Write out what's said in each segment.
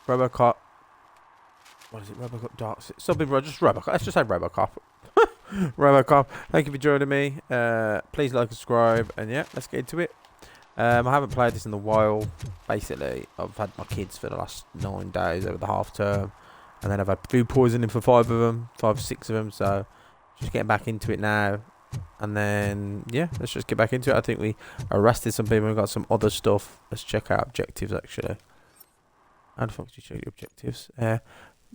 Robocop. What is it? Robocop Dark. Something. Just Robocop. Let's just say Robocop. Robocop. Thank you for joining me. Please like and subscribe. And yeah, let's get into it. I haven't played this in a while. Basically, I've had my kids for the last 9 days over the half term. And then I've had food poisoning for 5 of them. 5 or 6 of them. So just getting back into it now. And then, yeah, let's just get back into it. I think we arrested some people and got some other stuff. Let's check out objectives, actually. How the fuck do you check your objectives?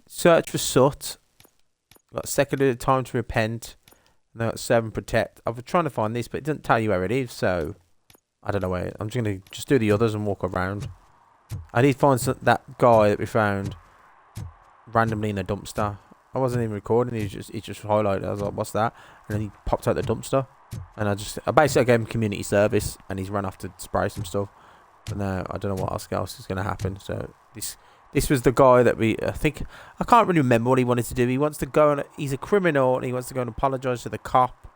Search for soot. Got seconded time to repent. And then got 7 protect. I've been trying to find this, but it doesn't tell you where it is, so I don't know where. I'm just going to just do the others and walk around. I did find that guy that we found randomly in a dumpster. I wasn't even recording. He just highlighted. I was like, "What's that?" And then he popped out the dumpster, and I basically gave him community service, and he's run off to spray some stuff. But now I don't know what else is going to happen. So this was the guy that I can't really remember what he wanted to do. He wants to go and he's a criminal, and he wants to go and apologise to the cop,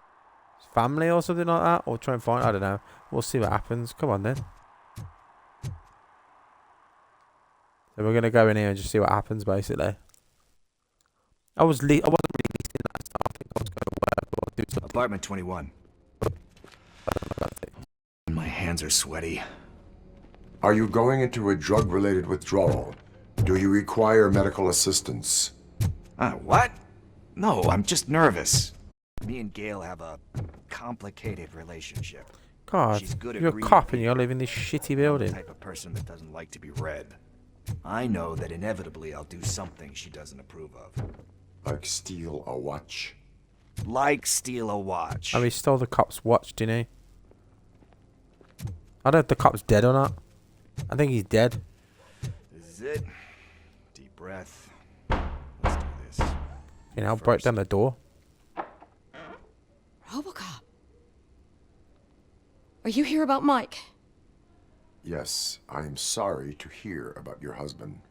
his family, or something like that, or try and find. I don't know. We'll see what happens. Come on then. So we're gonna go in here and just see what happens, basically. I wasn't really listening last time. I think I was going to work or do something. Apartment 21. My hands are sweaty. Are you going into a drug-related withdrawal? Do you require medical assistance? What? No, I'm just nervous. Me and Gail have a complicated relationship. God, She's good at you're a reading cop and you people. live in this shitty I'm building. the type of person that doesn't like to be read. I know that inevitably I'll do something she doesn't approve of. Like steal a watch? Like steal a watch. Oh, he stole the cop's watch, didn't he? I don't know if the cop's dead or not. I think he's dead. This is it. Deep breath. Let's do this. You know, break down the door. Robocop. Are you here about Mike? Yes, I am sorry to hear about your husband.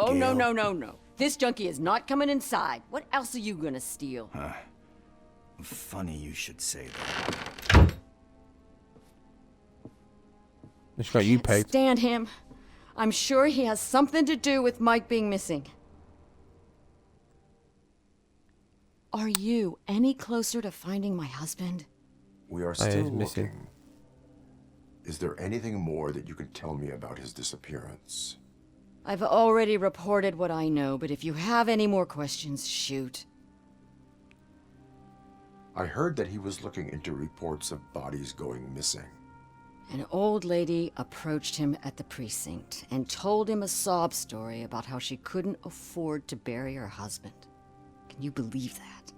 Oh, Gail. no. This junkie is not coming inside. What else are you gonna steal? Funny you should say that. It's got you paid. Stand him. I'm sure he has something to do with Mike being missing. Are you any closer to finding my husband? We are he's still missing. looking. Is there anything more that you can tell me about his disappearance? I've already reported what I know, but if you have any more questions, shoot. I heard that he was looking into reports of bodies going missing. An old lady approached him at the precinct and told him a sob story about how she couldn't afford to bury her husband. Can you believe that?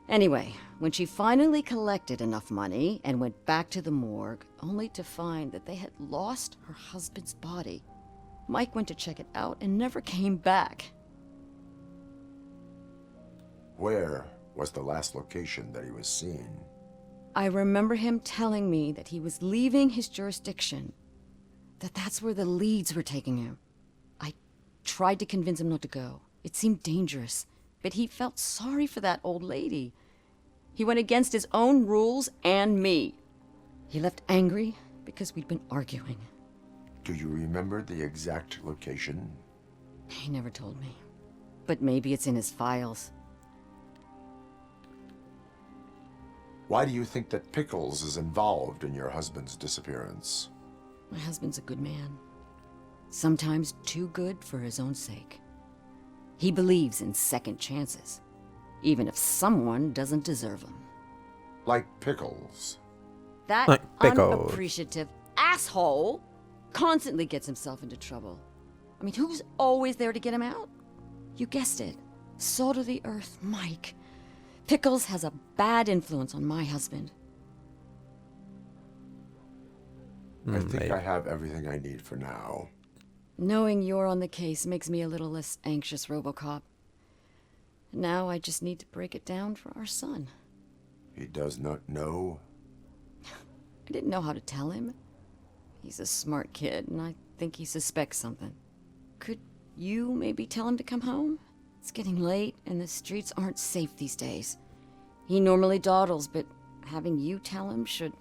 Anyway, when she finally collected enough money and went back to the morgue, only to find that they had lost her husband's body, Mike went to check it out and never came back. Where was the last location that he was seen? I remember him telling me that he was leaving his jurisdiction, that's where the leads were taking him. I tried to convince him not to go. It seemed dangerous, but he felt sorry for that old lady. He went against his own rules and me. He left angry because we'd been arguing. Do you remember the exact location? He never told me, but maybe it's in his files. Why do you think that Pickles is involved in your husband's disappearance? My husband's a good man. Sometimes too good for his own sake. He believes in second chances, even if someone doesn't deserve them. Like Pickles. That Like Pickles. unappreciative asshole constantly gets himself into trouble. I mean, who's always there to get him out? You guessed it. Salt of the earth, Mike. Pickles has a bad influence on my husband. I think I have everything I need for now. Knowing you're on the case makes me a little less anxious, Robocop. Now I just need to break it down for our son. He does not know. I didn't know how to tell him. He's a smart kid, and I think he suspects something. Could you maybe tell him to come home? It's getting late, and the streets aren't safe these days. He normally dawdles, but having you tell him should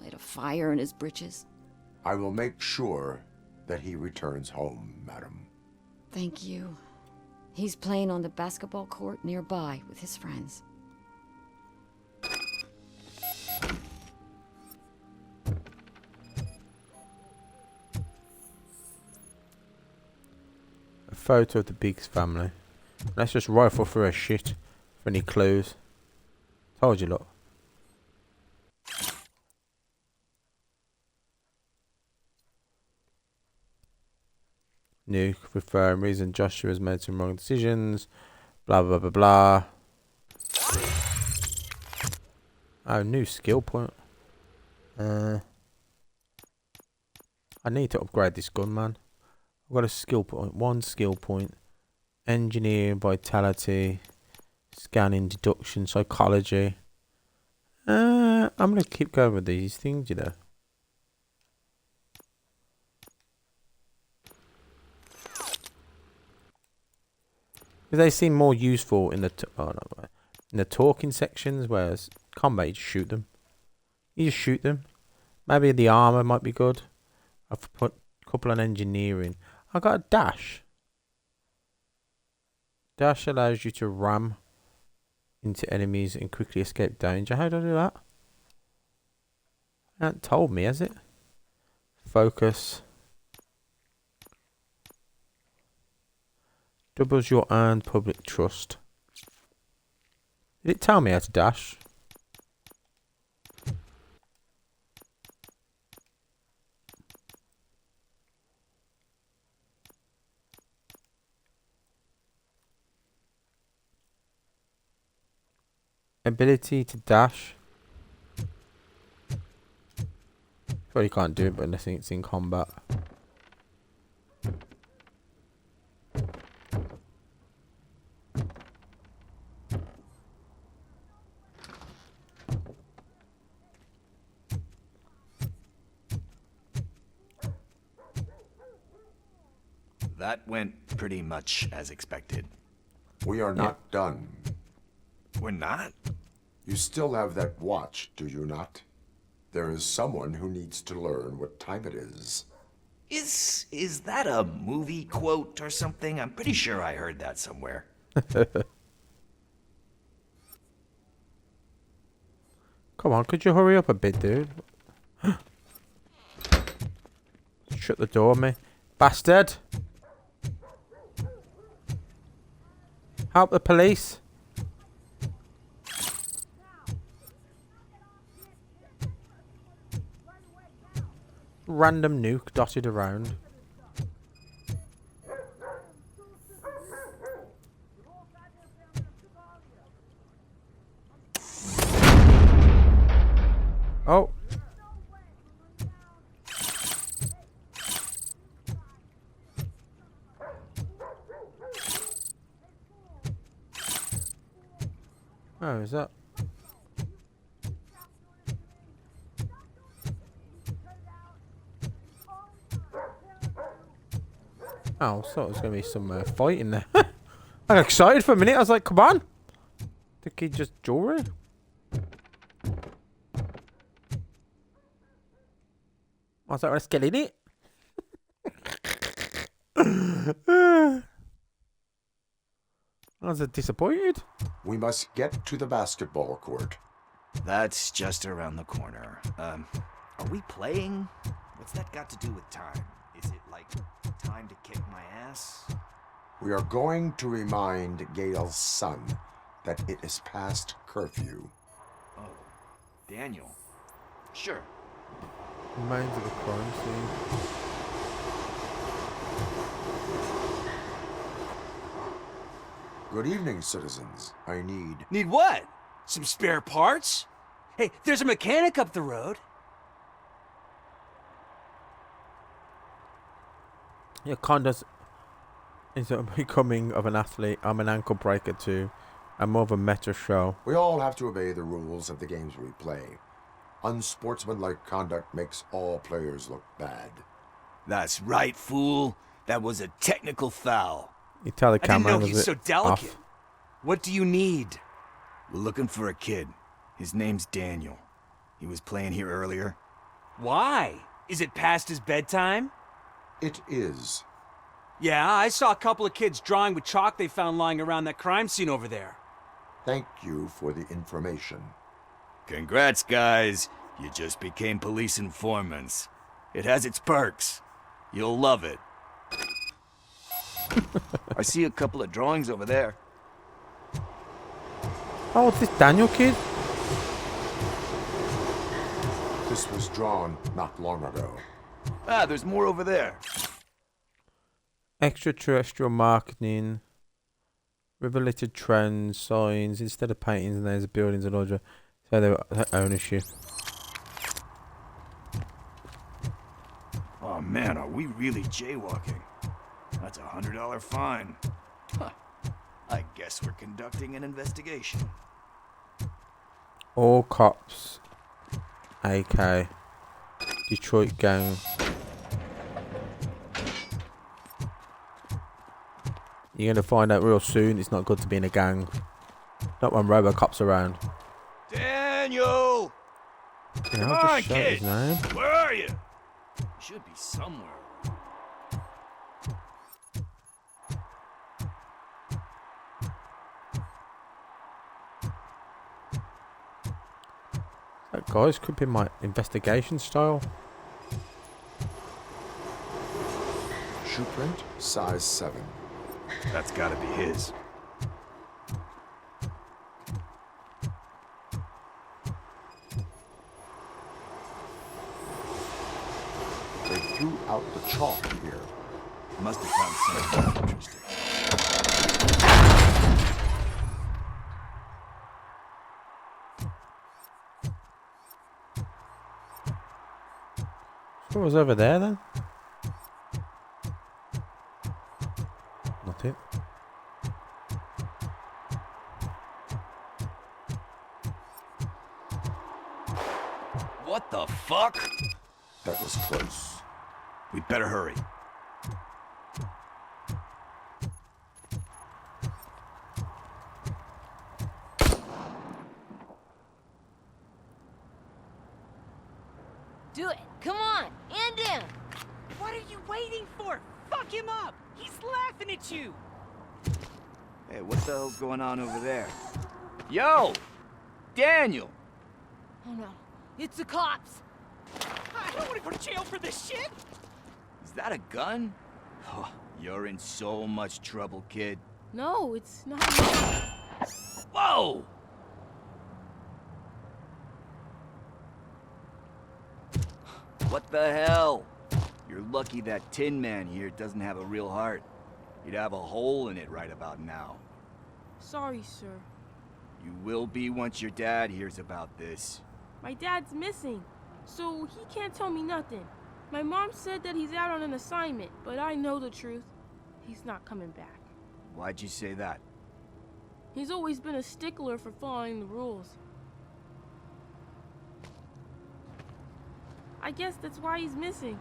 light a fire in his britches. I will make sure that he returns home, madam. Thank you. He's playing on the basketball court nearby with his friends. A photo of the Biggs family. Let's just rifle through her shit for any clues. Told you, look. Nuke, referring reason Joshua's made some wrong decisions. Blah blah blah blah. Oh, new skill point. I need to upgrade this gun, man. I've got a skill point. One skill point. Engineering, vitality, scanning, deduction, psychology. I'm gonna keep going with these things, you know. Because they seem more useful in the in the talking sections, whereas combat, you just shoot them. You just shoot them. Maybe the armor might be good. I've put a couple on engineering. I got a dash. Dash allows you to ram into enemies and quickly escape danger. How do I do that? It hasn't told me, has it? Focus. Doubles your earned public trust. Did it tell me how to dash? Ability to dash. Probably can't do it, but unless it's in combat. That went pretty much as expected. We are not done. We're not? You still have that watch, do you not? There is someone who needs to learn what time it is. Is that a movie quote or something? I'm pretty sure I heard that somewhere. Come on, could you hurry up a bit, dude? Shut the door, me. Bastard! Help the police! Random nuke dotted around. Oh. Oh, is that? Oh, I thought there was going to be some fighting there. I got excited for a minute. I was like, come on. The kid just jewelry. I was like, let's get in it. I was disappointed. We must get to the basketball court. That's just around the corner. Are we playing? What's that got to do with time? Is it like time to kick my ass? We are going to remind Gail's son that it is past curfew. Oh, Daniel. Sure. Reminds of the crime scene. Good evening, citizens. I need... Need what? Some spare parts? Hey, there's a mechanic up the road. Yeah, Condas is becoming of an athlete. I'm an ankle breaker too. I'm more of a meta show. We all have to obey the rules of the games we play. Unsportsmanlike conduct makes all players look bad. That's right, fool. That was a technical foul. You tell the I didn't camera know was he's so delicate. off. What do you need? We're looking for a kid. His name's Daniel. He was playing here earlier. Why? Is it past his bedtime? It is. Yeah, I saw a couple of kids drawing with chalk they found lying around that crime scene over there. Thank you for the information. Congrats, guys. You just became police informants. It has its perks. You'll love it. I see a couple of drawings over there. Oh, it's this Daniel kid? This was drawn not long ago. Ah, there's more over there. Extraterrestrial marketing. Revelated trends, signs. Instead of paintings and there's buildings and order. So they ownership. Oh man, are we really jaywalking? That's a $100 fine. Huh. I guess we're conducting an investigation. All cops. AK. Detroit gang. You're going to find out real soon it's not good to be in a gang. Not when Robocop's around. Daniel! You know, Come I'll on, just shout kid! his name. Where are you? You should be somewhere. That guy's could be my investigation style. Shoe print, size 7. That's gotta be his. They threw out the chalk here. Must have found something interesting. So what was over there then? Nothing. What the fuck? That was close. We'd better hurry. Do it. Come on. And in. What are you waiting for? Fuck him up! He's laughing at you! Hey, what the hell's going on over there? Yo! Daniel! Oh no. It's the cops. I don't want to go to jail for this shit! Is that a gun? Oh, you're in so much trouble, kid. No, it's not. Whoa! What the hell? You're lucky that Tin Man here doesn't have a real heart. He'd have a hole in it right about now. Sorry, sir. You will be once your dad hears about this. My dad's missing, so he can't tell me nothing. My mom said that he's out on an assignment, but I know the truth. He's not coming back. Why'd you say that? He's always been a stickler for following the rules. I guess that's why he's missing.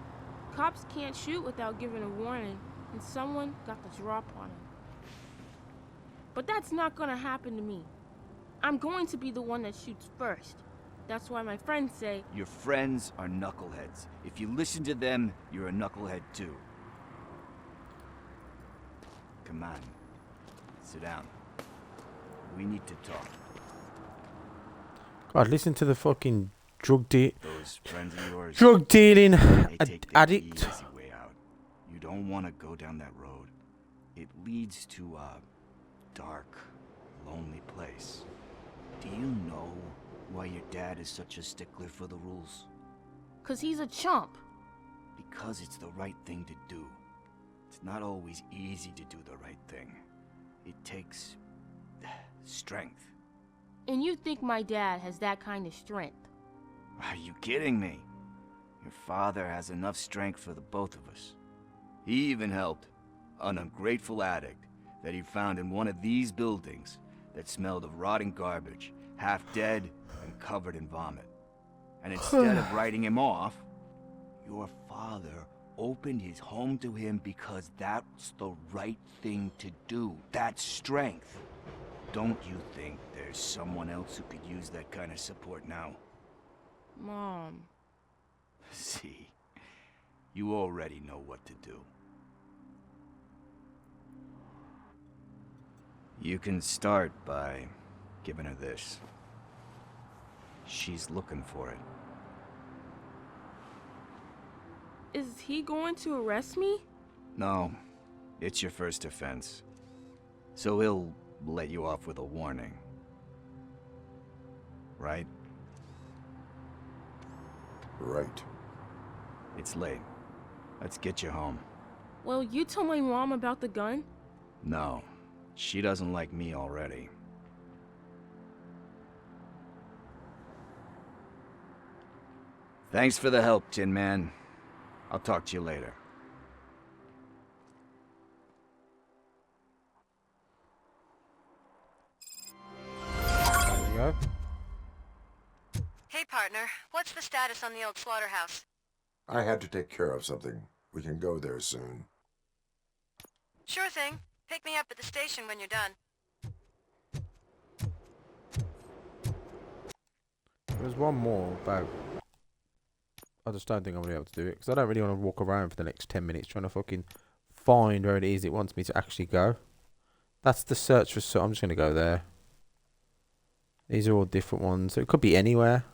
Cops can't shoot without giving a warning, and someone got the drop on him. But that's not gonna happen to me. I'm going to be the one that shoots first. That's why my friends say, Your friends are knuckleheads. If you listen to them, you're a knucklehead too. Come on. Sit down. We need to talk. God, listen to the fucking drug Those friends of yours, dealing they take the addict. easy way out. You don't want to go down that road. It leads to a dark, lonely place. Do you know why your dad is such a stickler for the rules? 'cause he's a chump. Because it's the right thing to do. It's not always easy to do the right thing. It takes strength. And you think my dad has that kind of strength? Are you kidding me? Your father has enough strength for the both of us. He even helped an ungrateful addict that he found in one of these buildings that smelled of rotting garbage, half dead and covered in vomit. And instead of writing him off, your father opened his home to him because that's the right thing to do. That's strength. Don't you think there's someone else who could use that kind of support now? Mom. See, you already know what to do. You can start by giving her this. She's looking for it. Is he going to arrest me? No, it's your first offense. So he'll let you off with a warning. Right? Right. It's late. Let's get you home. Well, you told my mom about the gun? No, she doesn't like me already. Thanks for the help, Tin Man. I'll talk to you later. There we go. Hey, partner. What's the status on the old slaughterhouse? I had to take care of something. We can go there soon. Sure thing. Pick me up at the station when you're done. There's one more, but I just don't think I'm gonna be able to do it because I don't really want to walk around for the next 10 minutes trying to fucking find where it is it wants me to actually go. That's the search for. So I'm just gonna go there. These are all different ones. It could be anywhere.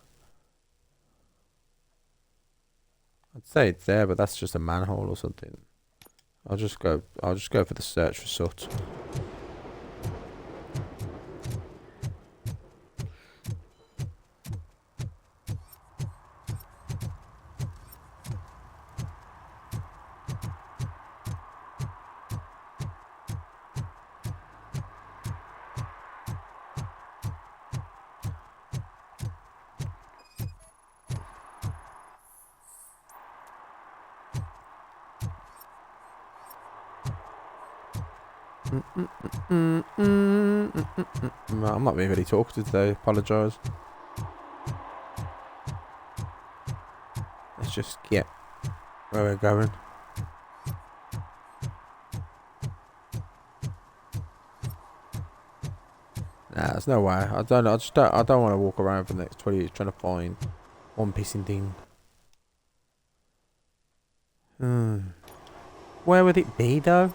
I'd say it's there, but that's just a manhole or something. I'll just go for the search for soot. I'm not being very talkative today. Apologise. Let's just get where we're going. Nah, there's no way. I don't know. I don't want to walk around for the next 20 minutes trying to find one pissing thing. Where would it be though?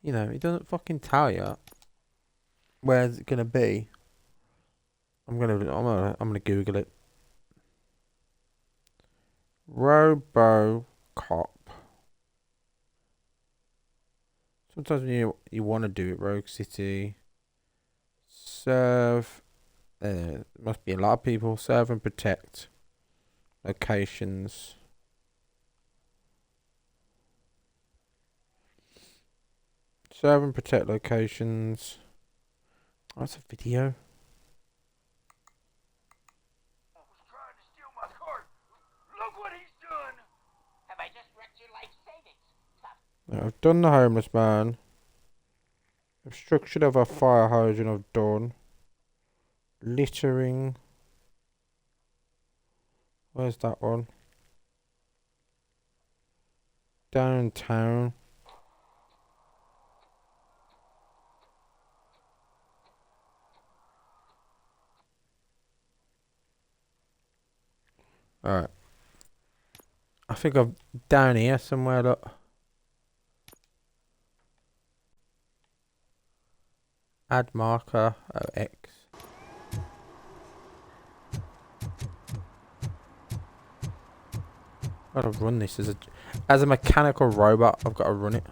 You know, it doesn't fucking tell you where's it gonna be. I'm gonna Google it. Robocop. Sometimes when you want to do it, Rogue City. Serve. Must be a lot of people. Serve and protect. Locations. Serve and protect locations. Oh, that's a video. Was trying to steal my cart. Look what he's done. Have I just wrecked your life savings? I've done the homeless man. Obstruction of a fire hydrant I've done. Littering. Where's that one? Downtown. Alright. I think I'm down here somewhere, look. Add marker. Oh, X. Gotta run this as a mechanical robot. I've got to run it.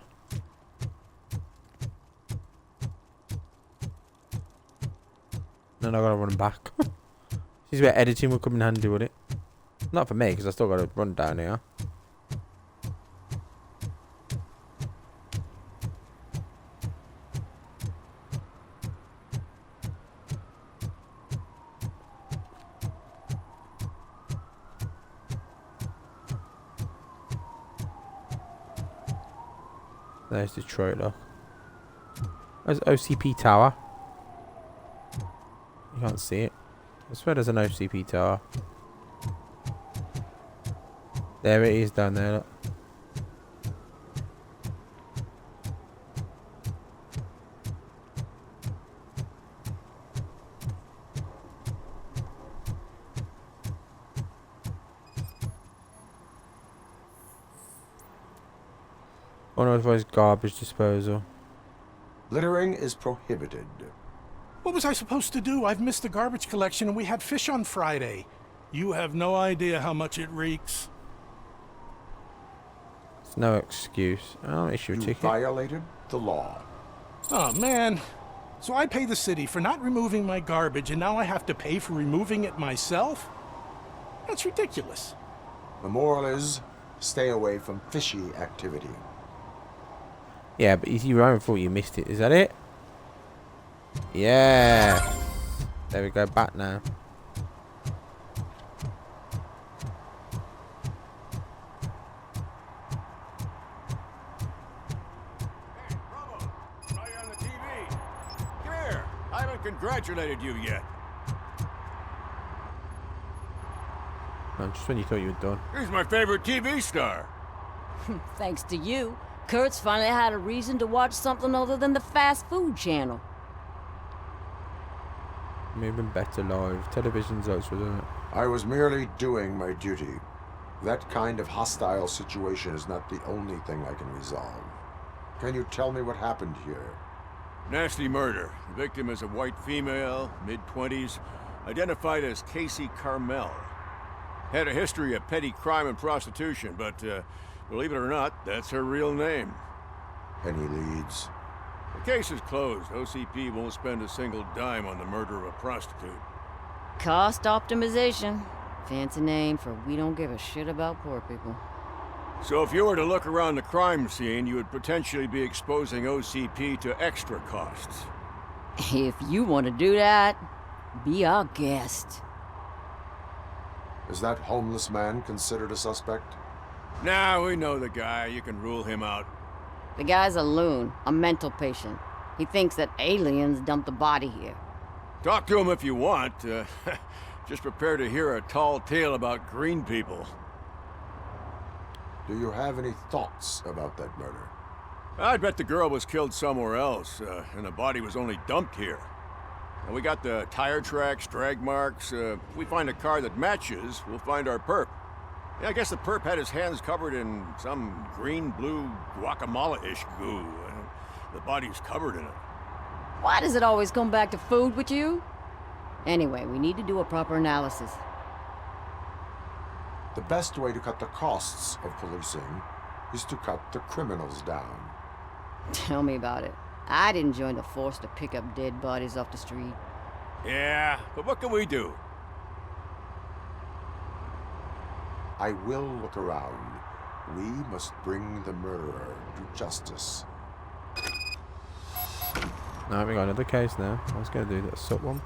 Then I gotta run back. This is where editing will come in handy, would it? Not for me, because I still got to run down here. There's Detroit, look. There's OCP Tower. You can't see it. I swear there's an OCP Tower. There it is down there, look. Unauthorized garbage disposal. Littering is prohibited. What was I supposed to do? I've missed the garbage collection and we had fish on Friday. You have no idea how much it reeks. It's no excuse. I'll issue a You ticket. violated the law. Oh, man. So I pay the city for not removing my garbage, and now I have to pay for removing it myself? That's ridiculous. The moral is, stay away from fishy activity. Yeah, but it's your own fault you missed it. Is that it? Yeah. There we go. Back now. Hey, Robo, saw you on the TV. Come here. I haven't congratulated you yet. No, just when you thought you were done. He's my favorite TV star. Thanks to you, Kurt's finally had a reason to watch something other than the fast food channel. Moving better live. Television's also doing it. I was merely doing my duty. That kind of hostile situation is not the only thing I can resolve. Can you tell me what happened here? Nasty murder. The victim is a white female, mid-20s, identified as Casey Carmel. Had a history of petty crime and prostitution, but believe it or not, that's her real name. Any leads? The case is closed. OCP won't spend a single dime on the murder of a prostitute. Cost optimization. Fancy name for we don't give a shit about poor people. So if you were to look around the crime scene, you would potentially be exposing OCP to extra costs. If you want to do that, be our guest. Is that homeless man considered a suspect? Nah, we know the guy. You can rule him out. The guy's a loon, a mental patient. He thinks that aliens dumped the body here. Talk to him if you want. Just prepare to hear a tall tale about green people. Do you have any thoughts about that murder? I'd bet the girl was killed somewhere else, and the body was only dumped here. And we got the tire tracks, drag marks. If we find a car that matches, we'll find our perp. Yeah, I guess the perp had his hands covered in some green-blue guacamole-ish goo. The body's covered in it. Why does it always come back to food with you? Anyway, we need to do a proper analysis. The best way to cut the costs of policing is to cut the criminals down. Tell me about it. I didn't join the force to pick up dead bodies off the street. Yeah, but what can we do? I will look around. We must bring the murderer to justice. No, we got another case now. I was going to do that sub one.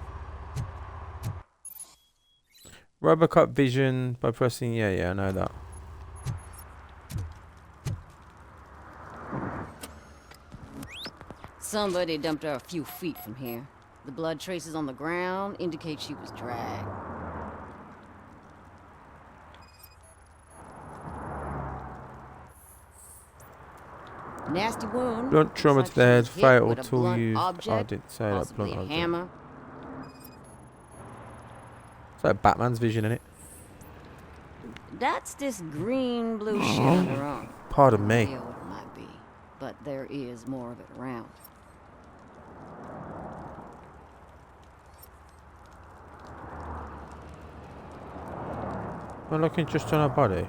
Robocop vision by pressing... Yeah, I know that. Somebody dumped her a few feet from here. The blood traces on the ground indicate she was dragged. Nasty wound. Blunt trauma Looks to the head, she was hit fatal with a tool blunt used. object, I didn't say that. possibly Blunt a object. hammer. It's like Batman's vision, innit? That's this green-blue shit on her arm. Pardon me. Feel what it might be, but there is more of it around. We're looking just on her body.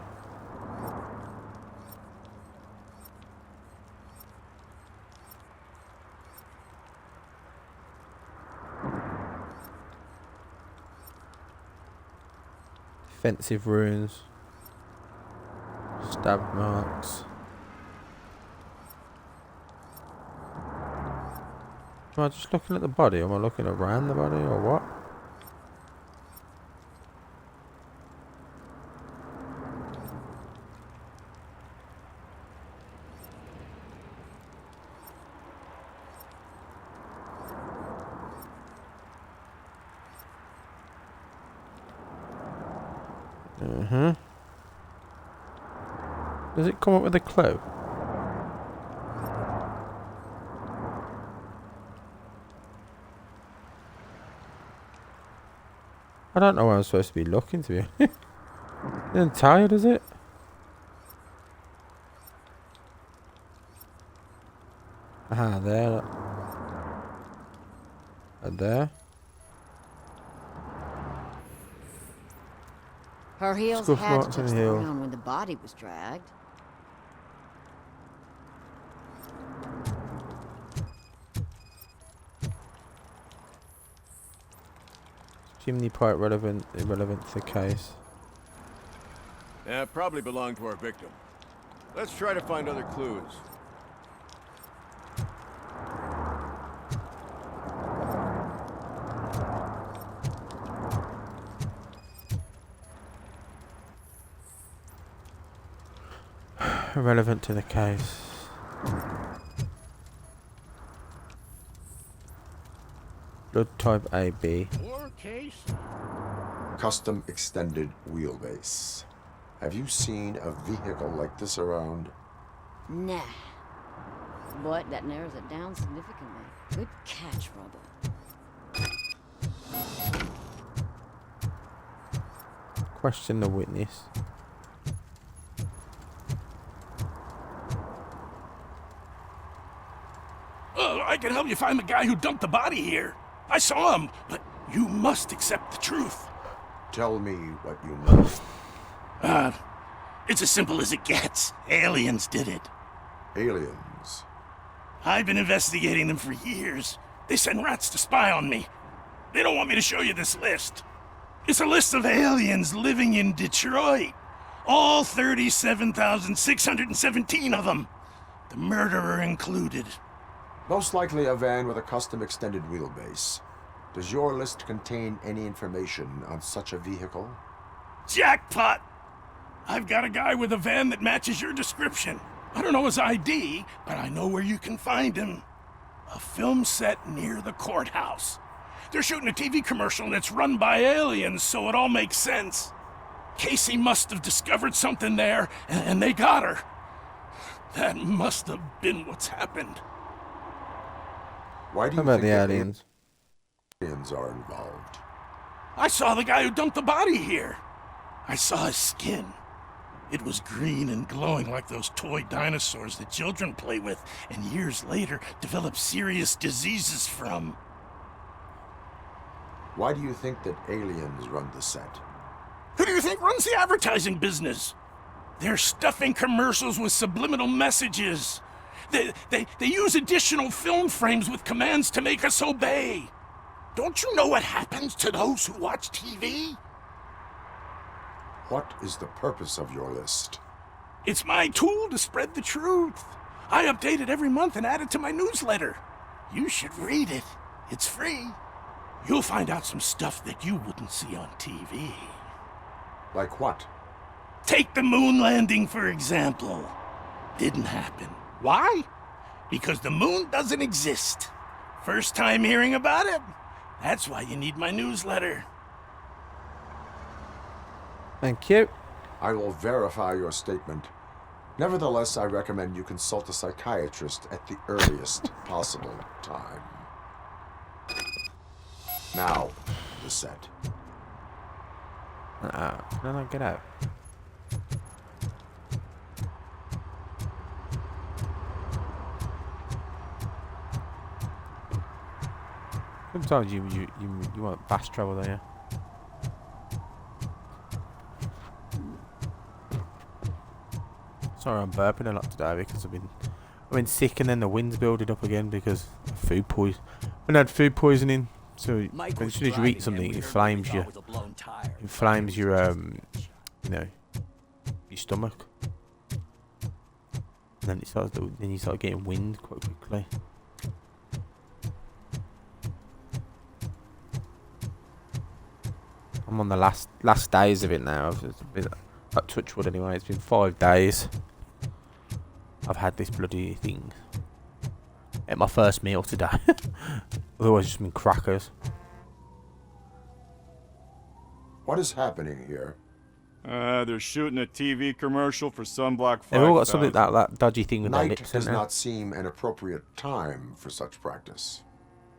Defensive runes. Stab marks. Am I just looking at the body? Am I looking around the body or what? Does it come up with a clue? I don't know where I'm supposed to be looking, to be honest. Isn't tired, is it? Aha, there. And there. Her heels Scuff had to marks on touch the the heel. ground when the body was dragged. Chimney pipe irrelevant to the case. Yeah, probably belonged to our victim. Let's try to find other clues. Irrelevant to the case. Blood type AB. War case? Custom extended wheelbase. Have you seen a vehicle like this around? Nah. But that narrows it down significantly. Good catch, Robo. Question the witness. I can help you find the guy who dumped the body here. I saw him, but you must accept the truth. Tell me what you know. It's as simple as it gets. Aliens did it. Aliens? I've been investigating them for years. They send rats to spy on me. They don't want me to show you this list. It's a list of aliens living in Detroit. All 37,617 of them. The murderer included. Most likely a van with a custom extended wheelbase. Does your list contain any information on such a vehicle? Jackpot! I've got a guy with a van that matches your description. I don't know his ID, but I know where you can find him. A film set near the courthouse. They're shooting a TV commercial and it's run by aliens, so it all makes sense. Casey must have discovered something there, and they got her. That must have been what's happened. Why do How you about think the that aliens? aliens are involved? I saw the guy who dumped the body here. I saw his skin. It was green and glowing like those toy dinosaurs that children play with and years later develop serious diseases from. Why do you think that aliens run the set? Who do you think runs the advertising business? They're stuffing commercials with subliminal messages. They use additional film frames with commands to make us obey. Don't you know what happens to those who watch TV? What is the purpose of your list? It's my tool to spread the truth. I update it every month and add it to my newsletter. You should read it. It's free. You'll find out some stuff that you wouldn't see on TV. Like what? Take the moon landing, for example. Didn't happen. Why? Because the moon doesn't exist. First time hearing about it? That's why you need my newsletter. Thank you. I will verify your statement. Nevertheless, I recommend you consult a psychiatrist at the earliest possible time. Now, the set. No, get out. Sometimes you want fast travel, don't you? Sorry, I'm burping a lot today because I've been sick, and then the wind's building up again because of food poison. I had food poisoning, so as soon as you eat something, it inflames you. Inflames your your stomach, and then you start getting wind quite quickly. I'm on the last days of it now. I've touch wood anyway. It's been 5 days. I've had this bloody thing. At my first meal today. Otherwise, it's just been crackers. What is happening here? They're shooting a TV commercial for Sunblock 5000. They've all got something that dodgy thing with their Night lips, does isn't it? not seem an appropriate time for such practice.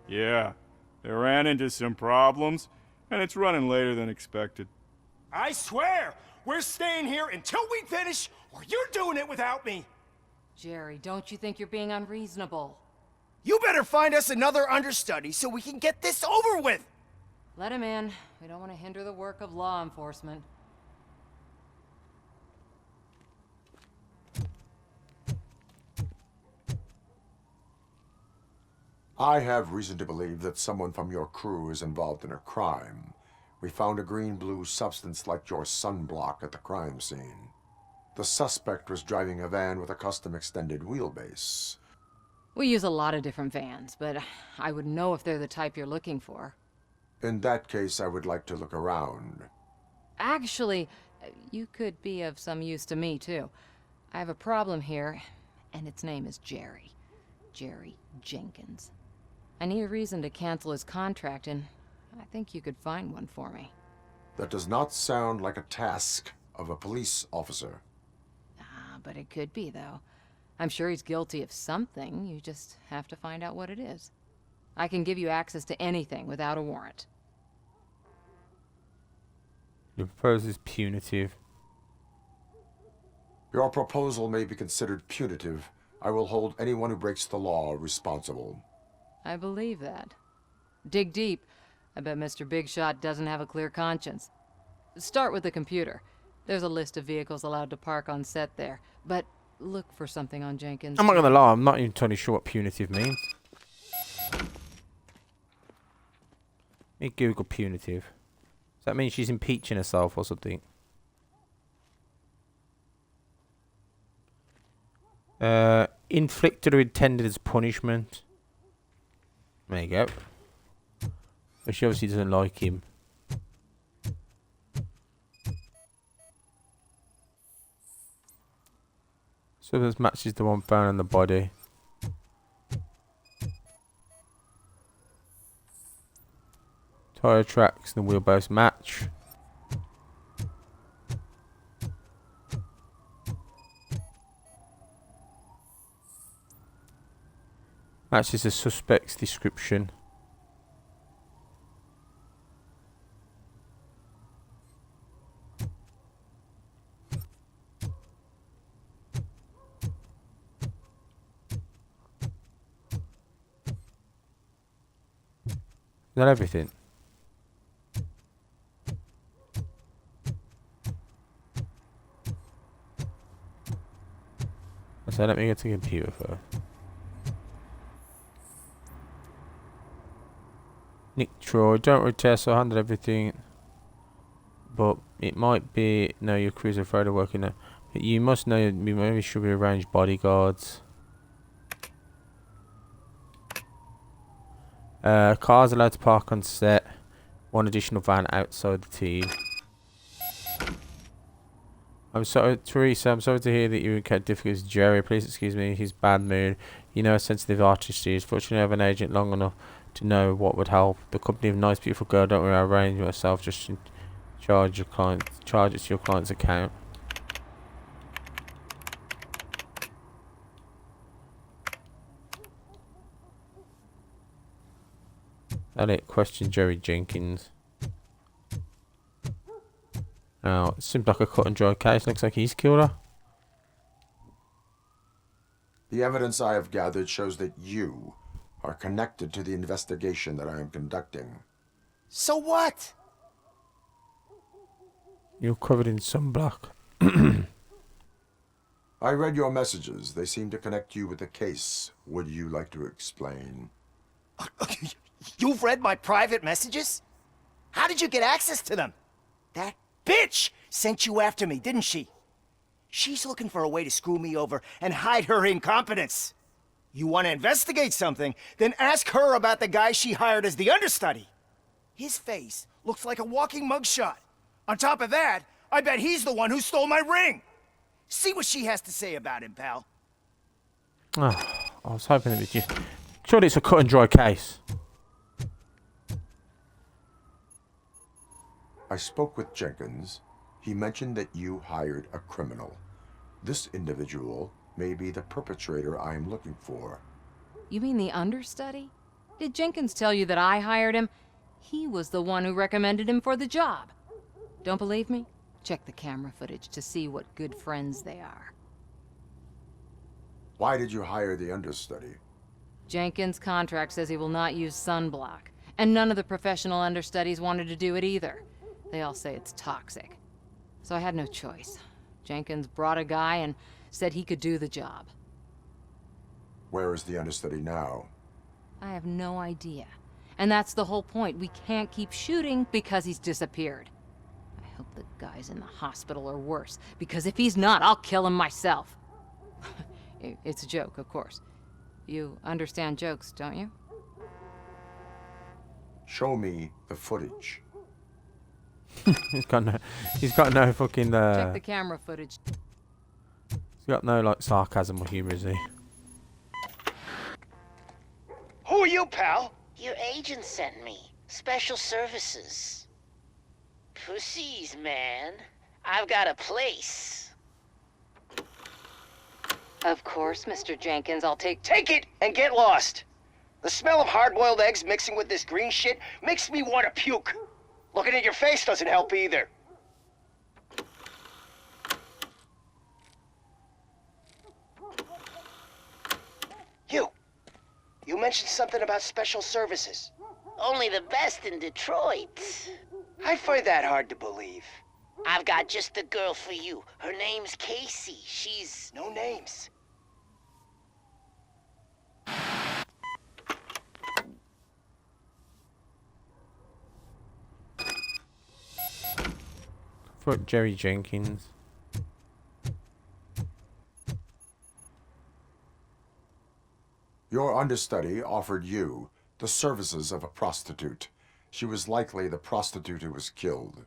Yeah, they ran into some problems, and it's running later than expected. I swear, we're staying here until we finish, or you're doing it without me. Jerry, don't you think you're being unreasonable? You better find us another understudy so we can get this over with! Let him in. We don't want to hinder the work of law enforcement. I have reason to believe that someone from your crew is involved in a crime. We found a green-blue substance like your sunblock at the crime scene. The suspect was driving a van with a custom extended wheelbase. We use a lot of different vans, but I would know if they're the type you're looking for. In that case, I would like to look around. Actually, you could be of some use to me, too. I have a problem here, and its name is Jerry. Jerry Jenkins. I need a reason to cancel his contract, and I think you could find one for me. That does not sound like a task of a police officer. But it could be, though. I'm sure he's guilty of something. You just have to find out what it is. I can give you access to anything without a warrant. Your proposal is punitive. Your proposal may be considered punitive. I will hold anyone who breaks the law responsible. I believe that. Dig deep. I bet Mr. Big Shot doesn't have a clear conscience. Start with the computer. There's a list of vehicles allowed to park on set there, but look for something on Jenkins. I'm not gonna lie, I'm not even totally sure what punitive means. Let me Google punitive. Does that mean she's impeaching herself or something? Inflicted or intended as punishment. There you go. But she obviously doesn't like him. So this matches the one found on the body. Tire tracks and the wheelbase match. Matches the suspect's description. Is that everything? So let me get to the computer first. Nick Troy, don't retest, I handled everything. But it might be, no, your crew's afraid of working there. But you must know, we maybe should be arranged bodyguards. Cars allowed to park on set. One additional van outside the team. I'm sorry, Teresa, I'm sorry to hear that you encountered difficulties with Jerry. Please excuse me, his bad mood. You know how sensitive artist is. Fortunately, I have an agent long enough to know what would help. The company of Nice Beautiful Girl, don't worry, I'll arrange myself. Just charge your client, charge it to your client's account. Elliot, question Jerry Jenkins. Now, it seems like a cut and dry case. Looks like he's killed her. The evidence I have gathered shows that you are connected to the investigation that I am conducting. So what? You're covered in sunblock. I read your messages. They seem to connect you with the case. Would you like to explain? You've read my private messages? How did you get access to them? That bitch sent you after me, didn't she? She's looking for a way to screw me over and hide her incompetence. You want to investigate something, then ask her about the guy she hired as the understudy. His face looks like a walking mugshot. On top of that, I bet he's the one who stole my ring. See what she has to say about him, pal. Oh, I was hoping it was just... Surely it's a cut and dry case. I spoke with Jenkins. He mentioned that you hired a criminal. This individual may be the perpetrator I am looking for. You mean the understudy? Did Jenkins tell you that I hired him? He was the one who recommended him for the job. Don't believe me? Check the camera footage to see what good friends they are. Why did you hire the understudy? Jenkins' contract says he will not use sunblock, and none of the professional understudies wanted to do it either. They all say it's toxic. So I had no choice. Jenkins brought a guy and said he could do the job. Where is the understudy now? I have no idea. And that's the whole point. We can't keep shooting because he's disappeared. I hope the guy's in the hospital or worse, because if he's not, I'll kill him myself. It's a joke, of course. You understand jokes, don't you? Show me the footage. He's got no fucking Check the camera footage. He's got no like sarcasm or humor, is he? Who are you, pal? Your agent sent me. Special services. Pussies, man. I've got a place. Of course, Mr. Jenkins, I'll take... Take it and get lost. The smell of hard-boiled eggs mixing with this green shit makes me want to puke. Looking at your face doesn't help either. You mentioned something about special services. Only the best in Detroit. I find that hard to believe. I've got just the girl for you. Her name's Casey. She's... No names. Fuck Jerry Jenkins. Your understudy offered you the services of a prostitute. She was likely the prostitute who was killed.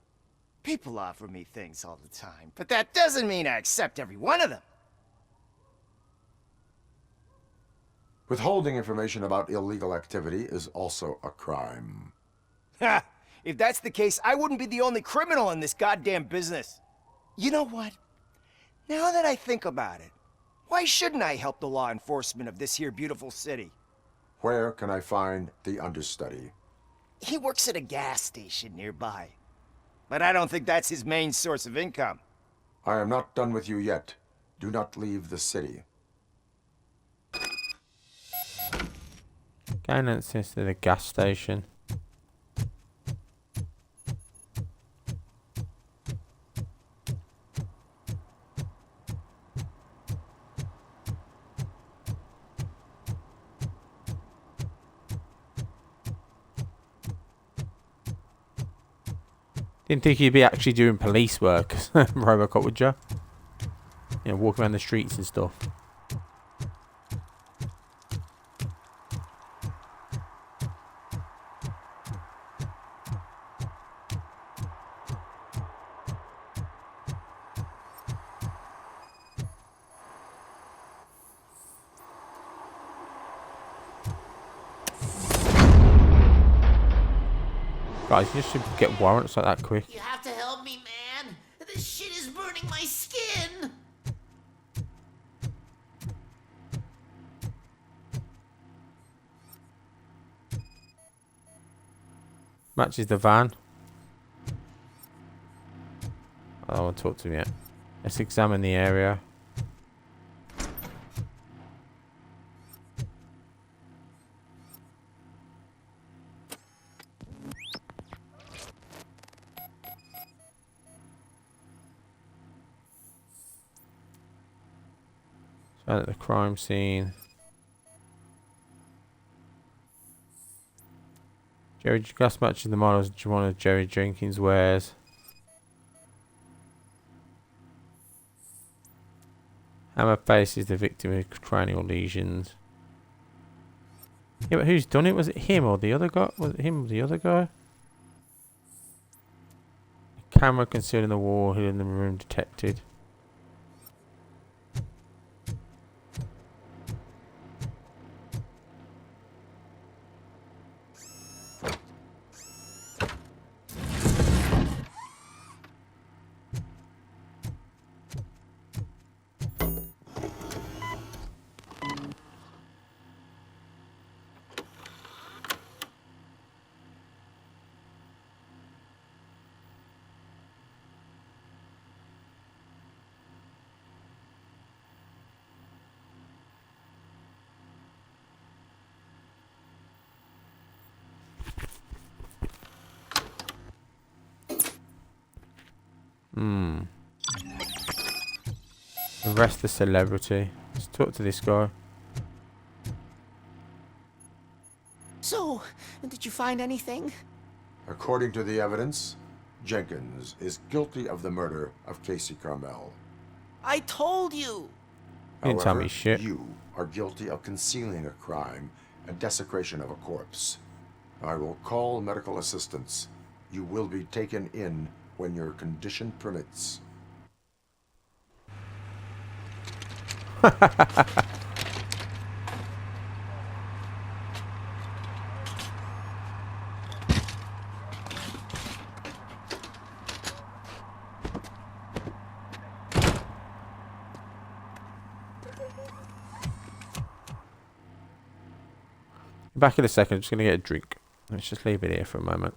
People offer me things all the time, but that doesn't mean I accept every one of them. Withholding information about illegal activity is also a crime. Ha! If that's the case, I wouldn't be the only criminal in this goddamn business. You know what? Now that I think about it, why shouldn't I help the law enforcement of this here beautiful city? Where can I find the understudy? He works at a gas station nearby. But I don't think that's his main source of income. I am not done with you yet. Do not leave the city. Going access to the gas station. Didn't think you'd be actually doing police work, Robocop, would you? You know, walking around the streets and stuff. Guys, you should get warrants like that quick. You have to help me, man. This shit is burning my skin. Matches the van. I don't want to talk to him yet. Let's examine the area. Found at the crime scene. Jerry Gus matches the models one of Jerry Jenkins wears. Hammer faces the victim with cranial lesions. Yeah, but who's done it? Was it him or the other guy? Was it him or the other guy? A camera concealed in the wall, hidden in the room detected. Arrest the celebrity. Let's talk to this guy. So, did you find anything? According to the evidence, Jenkins is guilty of the murder of Casey Carmel. I told you! You didn't tell me shit. You are guilty of concealing a crime and desecration of a corpse. I will call medical assistance. You will be taken in when your condition permits. Back in a second. I'm just going to get a drink. Let's just leave it here for a moment.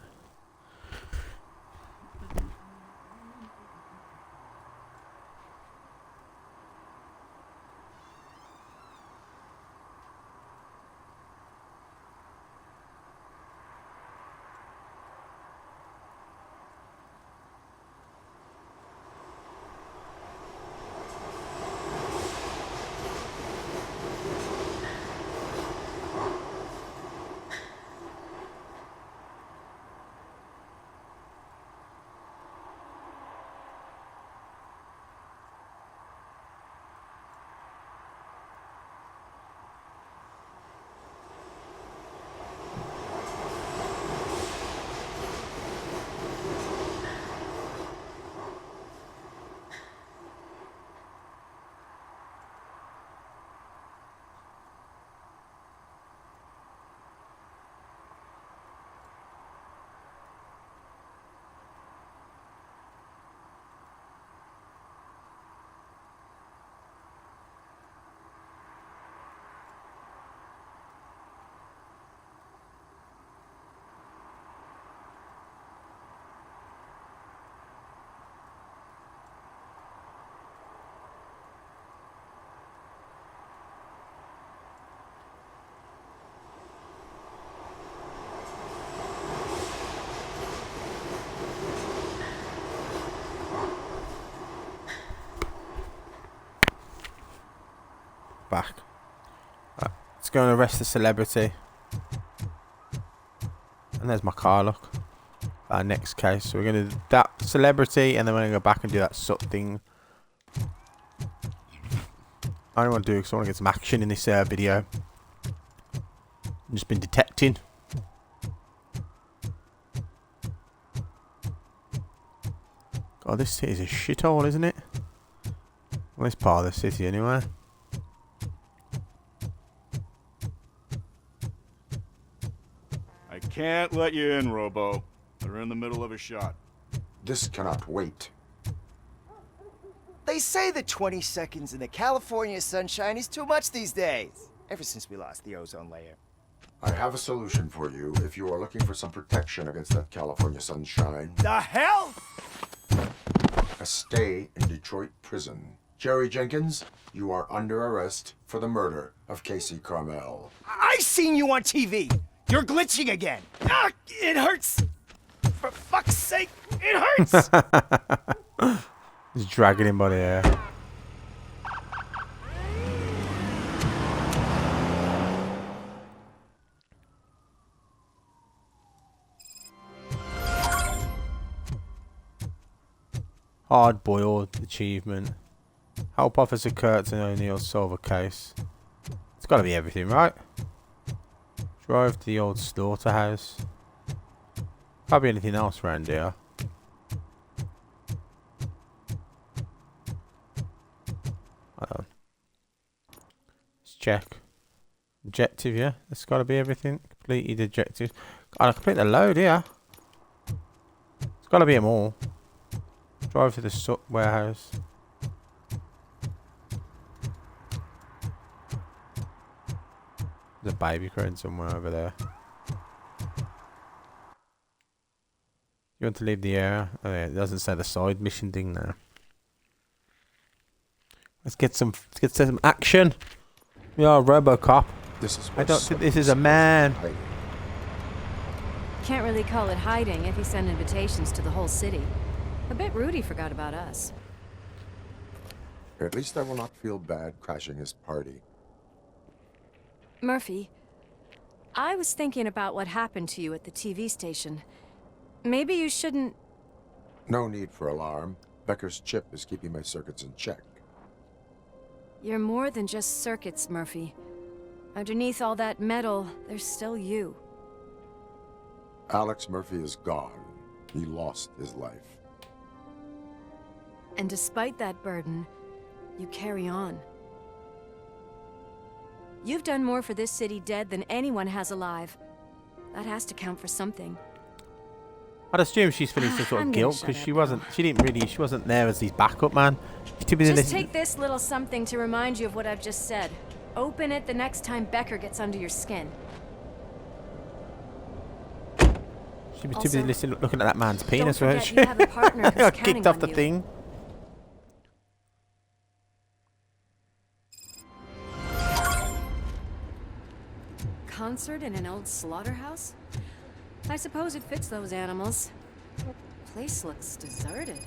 Back. Right, let's go and arrest the celebrity. And there's my car, look. Our next case. So we're going to do that celebrity, and then we're going to go back and do that sut thing. I don't want to do it because I want to get some action in this video. I've just been detecting. God, this city's a shithole, isn't it? Well, this part of the city, anyway. I can't let you in, Robo. They're in the middle of a shot. This cannot wait. They say that 20 seconds in the California sunshine is too much these days. Ever since we lost the ozone layer. I have a solution for you if you are looking for some protection against that California sunshine. The hell? A stay in Detroit prison. Jerry Jenkins, you are under arrest for the murder of Casey Carmel. I seen you on TV. You're glitching again. Ah, it hurts. For fuck's sake, it hurts. He's dragging him by the hair. Hard-boiled achievement. Help Officer Kurtz and O'Neill solve a case. It's got to be everything, right? Drive to the old slaughterhouse. Can't be anything else around here. Hold on. Let's check. Objective, yeah? That's got to be everything. Completed objectives. God, I complete the load here. It's got to be them all. Drive to the sut warehouse. There's a baby crying somewhere over there. You want to leave the area? Oh yeah, it doesn't say the side mission thing now. Let's get some action. We are Robocop. This is I don't think this is a man. Can't really call it hiding if he sent invitations to the whole city. A bit rude he forgot about us. At least I will not feel bad crashing his party. Murphy, I was thinking about what happened to you at the TV station. Maybe you shouldn't... No need for alarm. Becker's chip is keeping my circuits in check. You're more than just circuits, Murphy. Underneath all that metal, there's still you. Alex Murphy is gone. He lost his life. And despite that burden, you carry on. You've done more for this city dead than anyone has alive. That has to count for something. I'd assume she's feeling some sort of guilt because she wasn't there as his backup man. Just take this little something to remind you of what I've just said. Open it the next time Becker gets under your skin. She was too busy looking at that man's penis, don't weren't forget she? you have a partner who's Got counting kicked off on the you. thing. Concert in an old slaughterhouse? I suppose it fits those animals. Place looks deserted.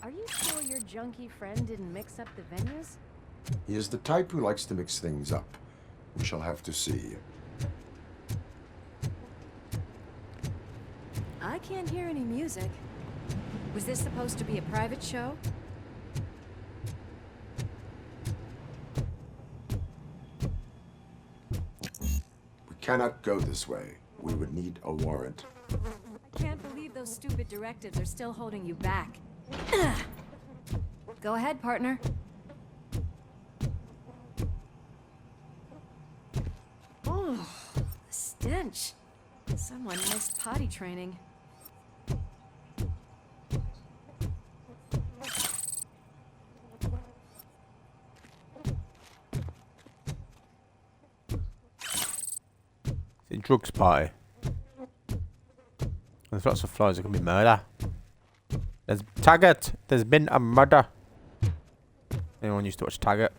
Are you sure your junkie friend didn't mix up the venues? He is the type who likes to mix things up. We shall have to see. I can't hear any music. Was this supposed to be a private show? We cannot go this way. We would need a warrant. I can't believe those stupid directives are still holding you back. Go ahead, partner. Oh, the stench. Someone missed potty training. It's a drugs party. There's lots of flies. There can be murder. There's Taggart. There's been a murder. Anyone used to watch Taggart?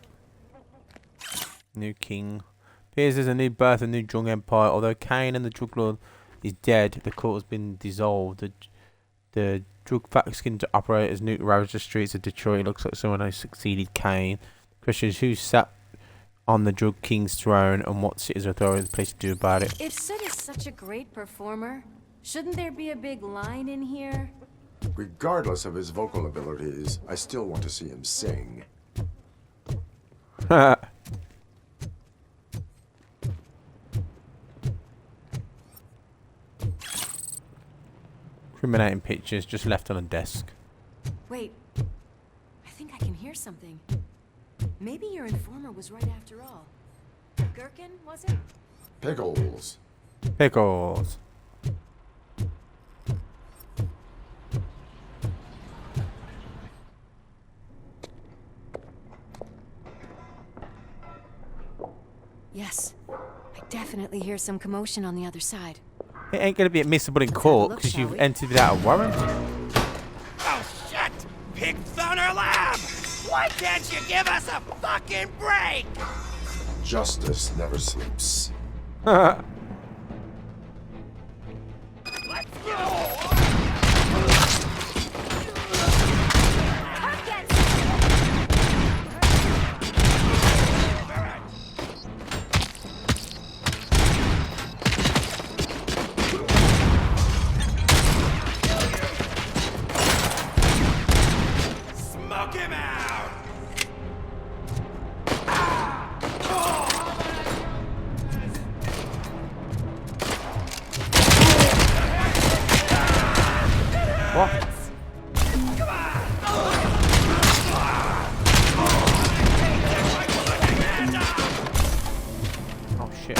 New king. Appears there's a new birth, a new drug empire. Although Kane and the drug lord is dead, the court has been dissolved. The drug faction to operate as Newt ravaged the streets of Detroit. It looks like someone has succeeded Kane. The question is, who sat on the drug king's throne and what city's authorities place to do about it? If Sid is such a great performer, shouldn't there be a big line in here? Regardless of his vocal abilities, I still want to see him sing. Criminating pictures just left on a desk. Wait, I think I can hear something. Maybe your informer was right after all. Gherkin, was it? Pickles. Pickles. Yes, I definitely hear some commotion on the other side. It ain't gonna be admissible in court because you've entered without a warrant. Oh, shit! Pig Thunder Lab! Why can't you give us a fucking break? Justice never sleeps. Let's go! Smoke him out! What? Oh shit.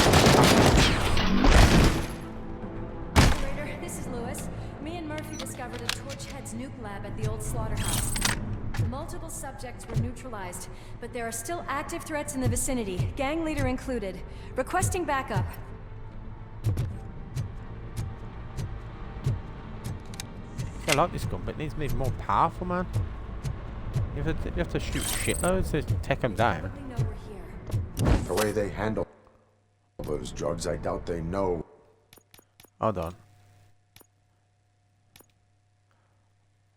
Operator, this is Lewis. Me and Murphy discovered a Torchhead's nuke lab at the old slaughterhouse. Multiple subjects were neutralized, but there are still active threats in the vicinity, gang leader included. Requesting backup. I like this gun, but it needs to be more powerful, man. You have to shoot shitloads to take them down. The way they handle those drugs, I doubt they know. Hold on.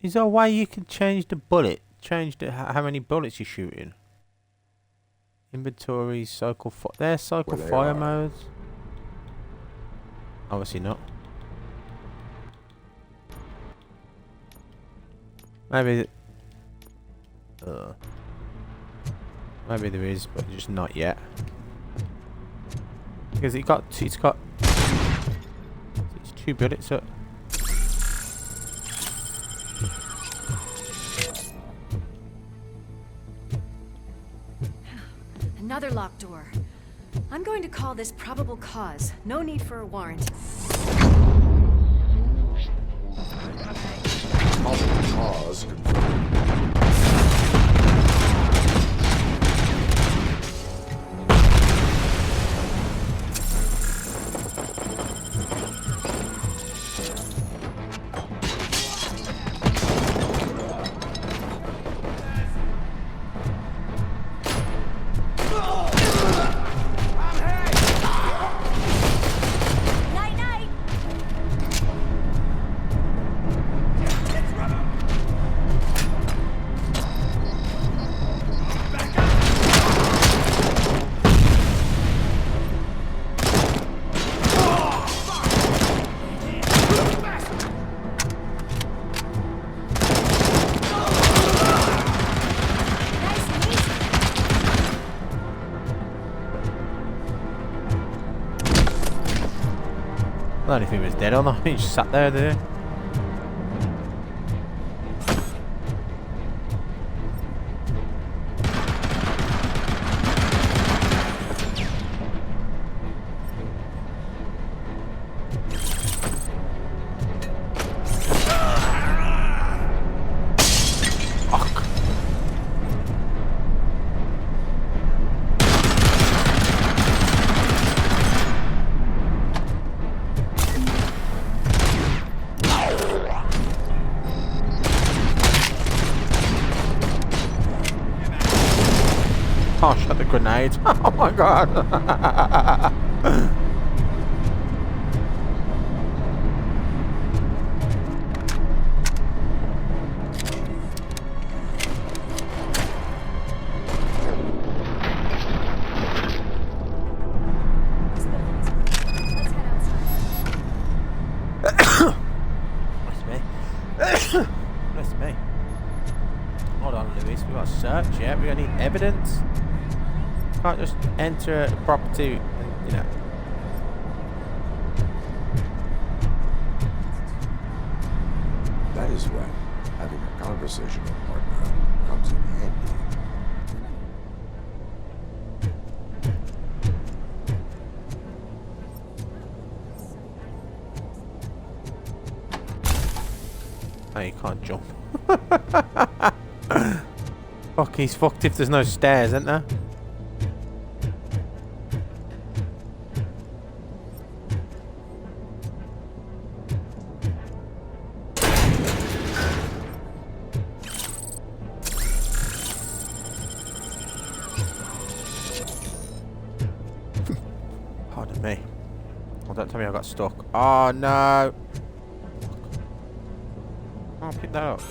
Is there a way you can change the bullet? Change the how many bullets you're shooting? Inventory, cycle, there's cycle fire modes. Obviously not. Maybe. Maybe there is, but just not yet. Because it's got 2 bullets up. Another locked door. I'm going to call this probable cause. No need for a warrant. Probable cause confirmed. I don't know if he was dead or not. He just sat there, did he? Oh, shot the grenades. Oh my god. Bless me. Hold on, Lewis. We got to search, yeah? We got any evidence? Can't just enter a property and, you know. That is when having a conversational partner comes in handy. Oh, you can't jump. Fuck, he's fucked if there's no stairs, isn't there? Pardon me. Oh, don't tell me I got stuck. Oh no! I'll pick that up.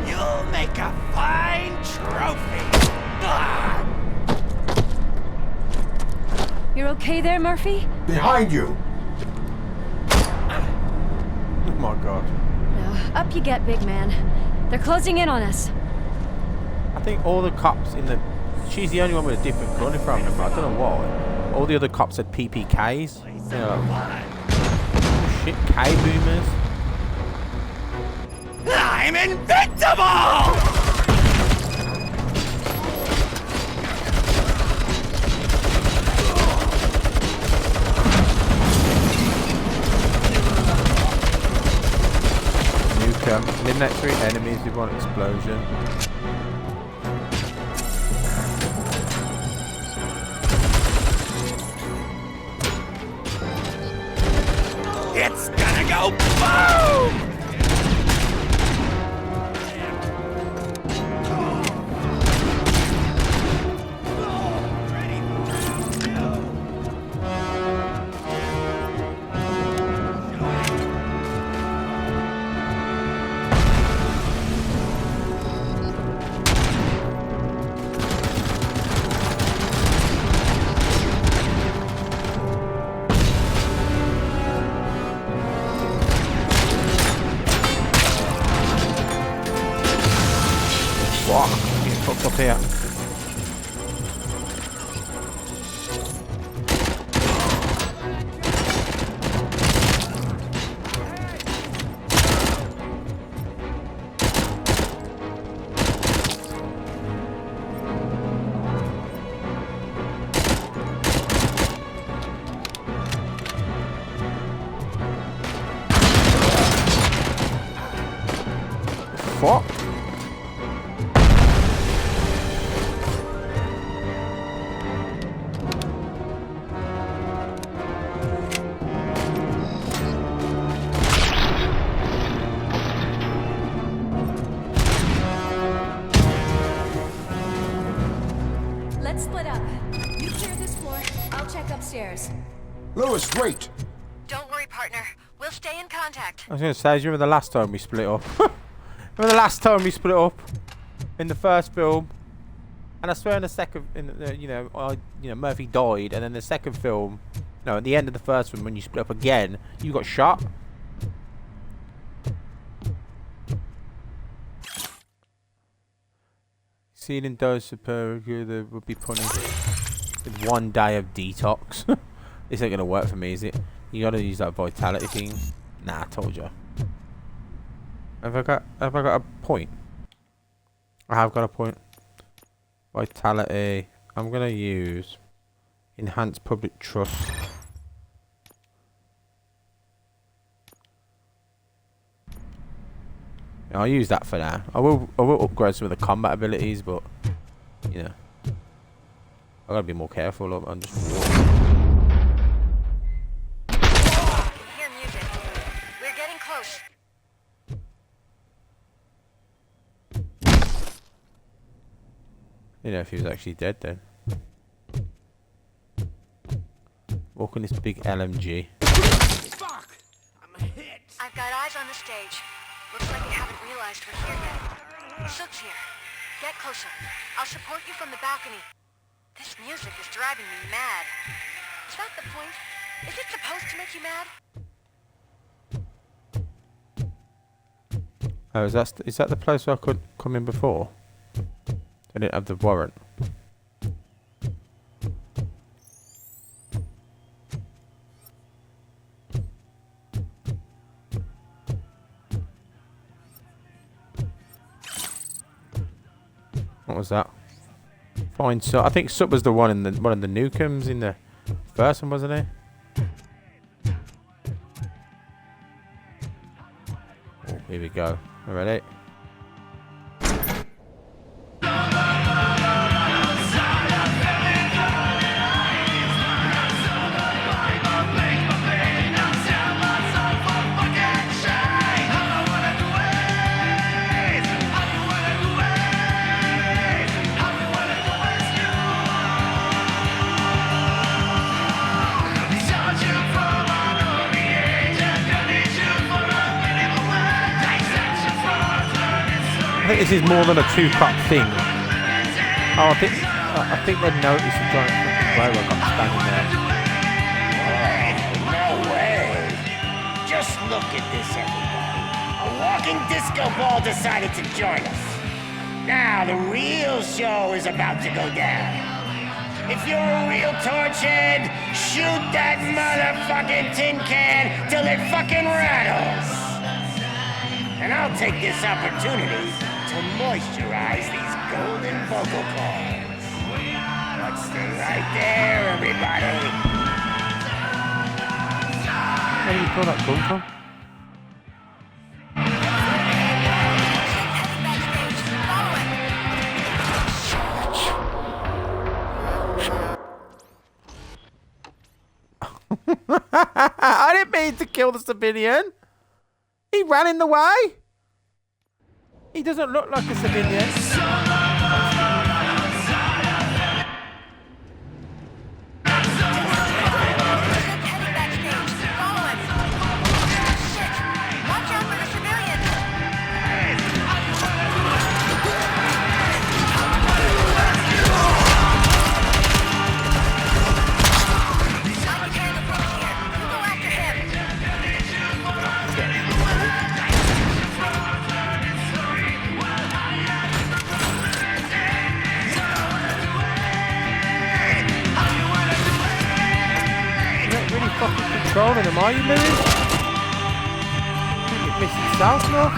You'll make a fine trophy. You're okay there, Murphy? Behind you! Oh my god. Now, up you get, big man. They're closing in on us. I think all the cops in the... She's the only one with a different gun if I remember. I don't know why. All the other cops had PPKs. You know, oh shit, K-boomers. I'm invincible! Nuke Eliminate 3 enemies with 1 explosion. It's gonna go boom! Fuck, I'm getting fucked up here. Fuck. Let's split up. You clear this floor. I'll check upstairs. Lewis, wait! Don't worry, partner. We'll stay in contact. I was going to say, do you remember the last time we split up? Remember the last time we split up in the first film? And I swear in the second, Murphy died, and then the second film, no, at the end of the first one, when you split up again, you got shot. Sealing dose of Perigoo would be punished with 1 day of detox. This ain't gonna work for me, is it? You gotta use that vitality thing. Nah, I told you. Have I got a point? I have got a point. Vitality. I'm gonna use enhance public trust. Yeah, I'll use that for now. I will upgrade some of the combat abilities, but you know, I gotta be more careful. I'm just. Hear music. We're getting close. You know, if he was actually dead then. Walking this big LMG. Fuck! I'm hit. I've got eyes on the stage. Looks like they haven't realized we're here yet. Sook's here. Get closer. I'll support you from the balcony. This music is driving me mad. Is that the point? Is it supposed to make you mad? Oh, is that the place where I could come in before? I didn't have the warrant. What was that? Fine. So I think Sup was the one in the Newcombs in the first one, wasn't he? Oh, here we go. All ready? I think this is more than a 2-cop thing. Oh, I think they noticed the giant fucking Robocop standing there. No way! Just look at this, everybody. A walking disco ball decided to join us. Now the real show is about to go down. If you're a real torchhead, shoot that motherfucking tin can till it fucking rattles. And I'll take this opportunity to moisturize these golden vocal cords. But stay right there, everybody. Where did you pull that gun from? need to kill the civilian. He ran in the way. He doesn't look like a civilian. Controlling them, are you, Louis? You're missing south now.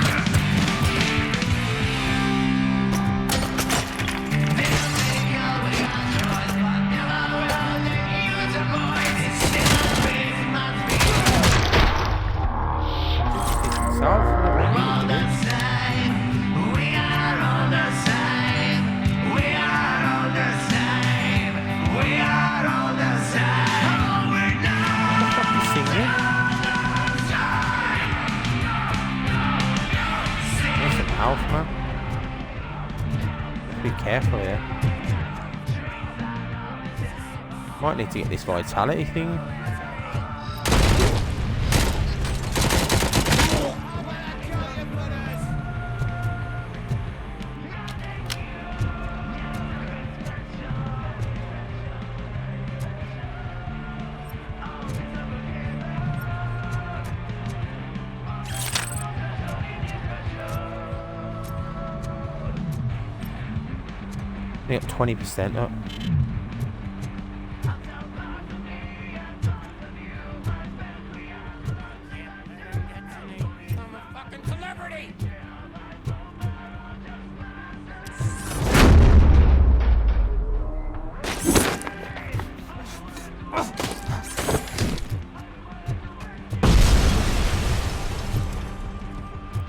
Careful here. Might need to get this vitality thing. I got 20% up. I'm a fucking celebrity.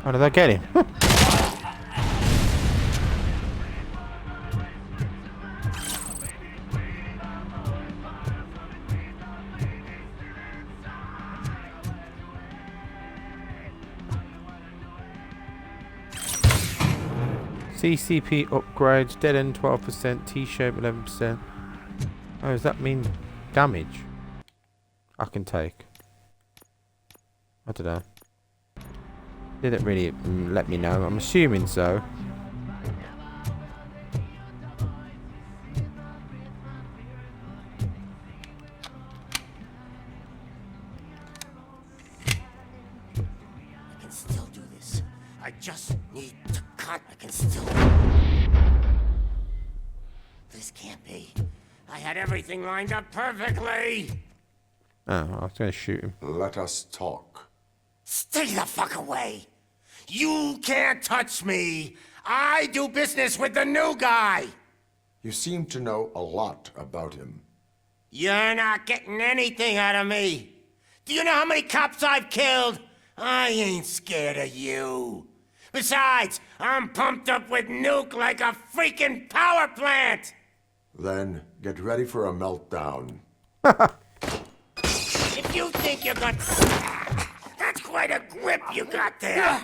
How did I get him? CCP upgrades, dead end 12%, T-shape 11%. Oh, does that mean damage? I can take. I don't know. Didn't really let me know. I'm assuming so. I can still do this. I just need to cut. I can still... This can't be. I had everything lined up perfectly. Oh, I was going to shoot him. Let us talk. Stay the fuck away. You can't touch me. I do business with the new guy. You seem to know a lot about him. You're not getting anything out of me. Do you know how many cops I've killed? I ain't scared of you. Besides, I'm pumped up with nuke like a freaking power plant. Then get ready for a meltdown. If you think you got... That's quite a grip you got there.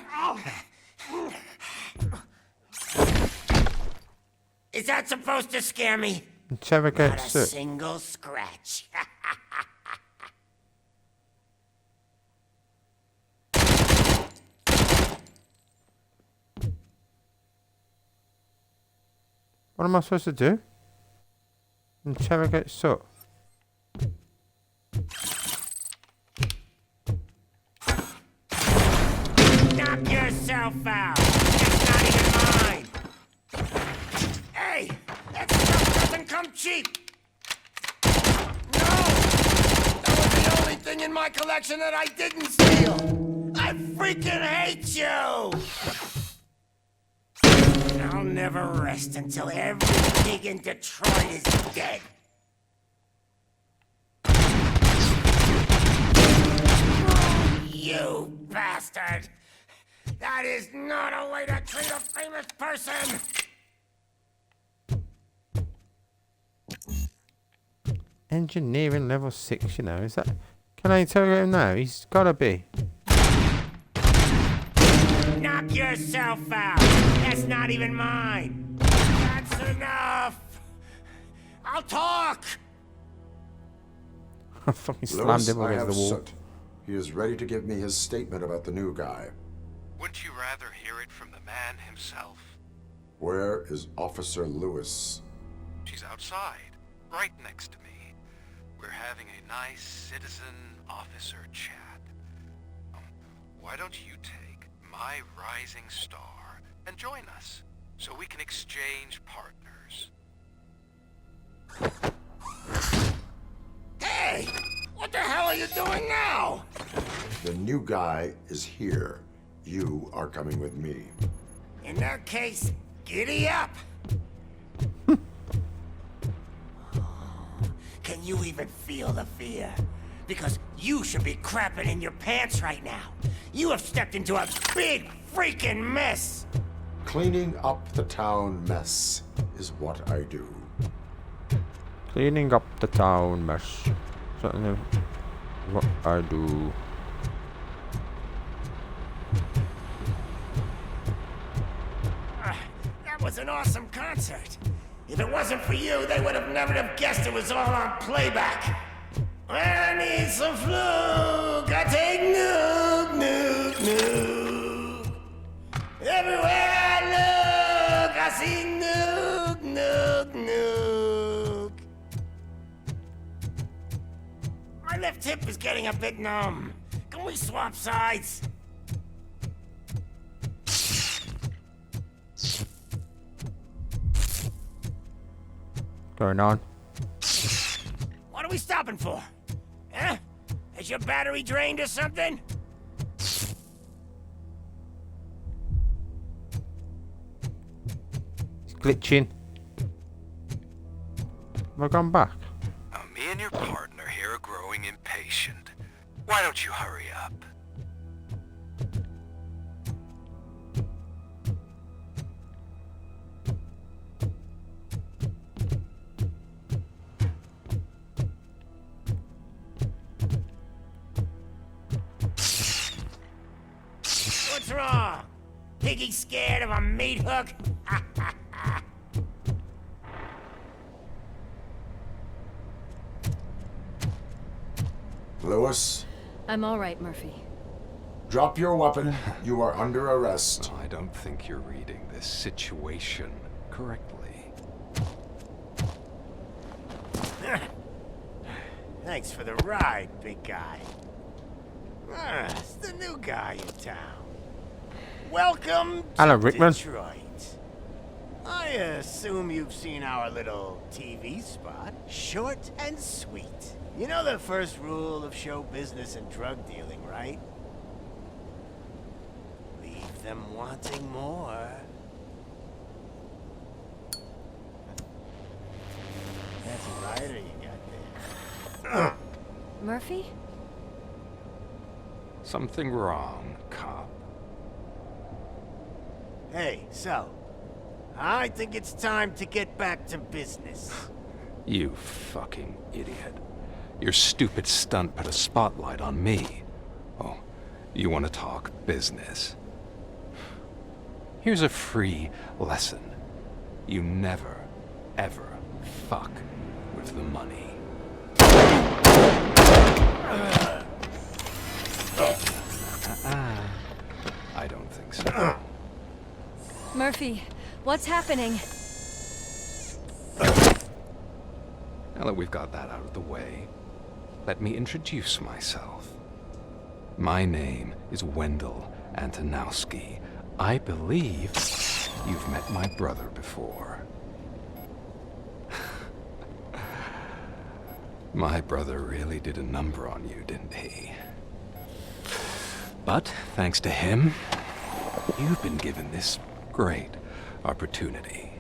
Is that supposed to scare me? Interrogate Not a Soot. single scratch. What am I supposed to do? Interrogate Soot. Knock yourself out. It's not even mine. Hey, that stuff doesn't come cheap. No, that was the only thing in my collection that I didn't steal. I freaking hate you. I'll never rest until every pig in Detroit is dead. You bastard! That is not a way to treat a famous person! Engineering level 6, you know, is that... Can I interrogate him now? He's gotta be. Knock yourself out. That's not even mine. That's enough. I'll talk. I fucking slammed Lewis, him I against have the wall. Soot. He is ready to give me his statement about the new guy. Wouldn't you rather hear it from the man himself? Where is Officer Lewis? She's outside, right next to me. We're having a nice citizen-officer chat. Why don't you take my rising star and join us, so we can exchange partners? Hey! What the hell are you doing now? The new guy is here. You are coming with me. In that case, giddy up! Can you even feel the fear? Because you should be crapping in your pants right now. You have stepped into a big freaking mess! Cleaning up the town mess is what I do. Cleaning up the town mess. Something what I do. That was an awesome concert. If it wasn't for you, they would have never have guessed it was all on playback. I need some fluke. I take nuke, nuke, nuke. Everywhere I look, I see nuke, nuke, nuke. My left hip is getting a bit numb. Can we swap sides? Going on. What are we stopping for? Huh? Is your battery drained or something? It's glitching. Have I gone back? Me and your partner here are growing impatient. Why don't you hurry up? What's wrong? Piggy scared of a meat hook? Lewis, I'm all right, Murphy. drop your weapon. You are under arrest. I don't think you're reading this situation correctly. Thanks for the ride, big guy. It's the new guy in town. Welcome Hello, to Rickman. Detroit. I assume you've seen our little TV spot. Short and sweet. You know the first rule of show business and drug dealing, right? Leave them wanting more. That's a rider you got there. Murphy? Something wrong, cop. Hey, so, I think it's time to get back to business. You fucking idiot. Your stupid stunt put a spotlight on me. Oh, you want to talk business? Here's a free lesson. You never, ever fuck with the money. I don't think so. Murphy, what's happening? Now that we've got that out of the way, let me introduce myself. My name is Wendell Antonowski. I believe you've met my brother before. My brother really did a number on you, didn't he? But thanks to him, you've been given this great opportunity.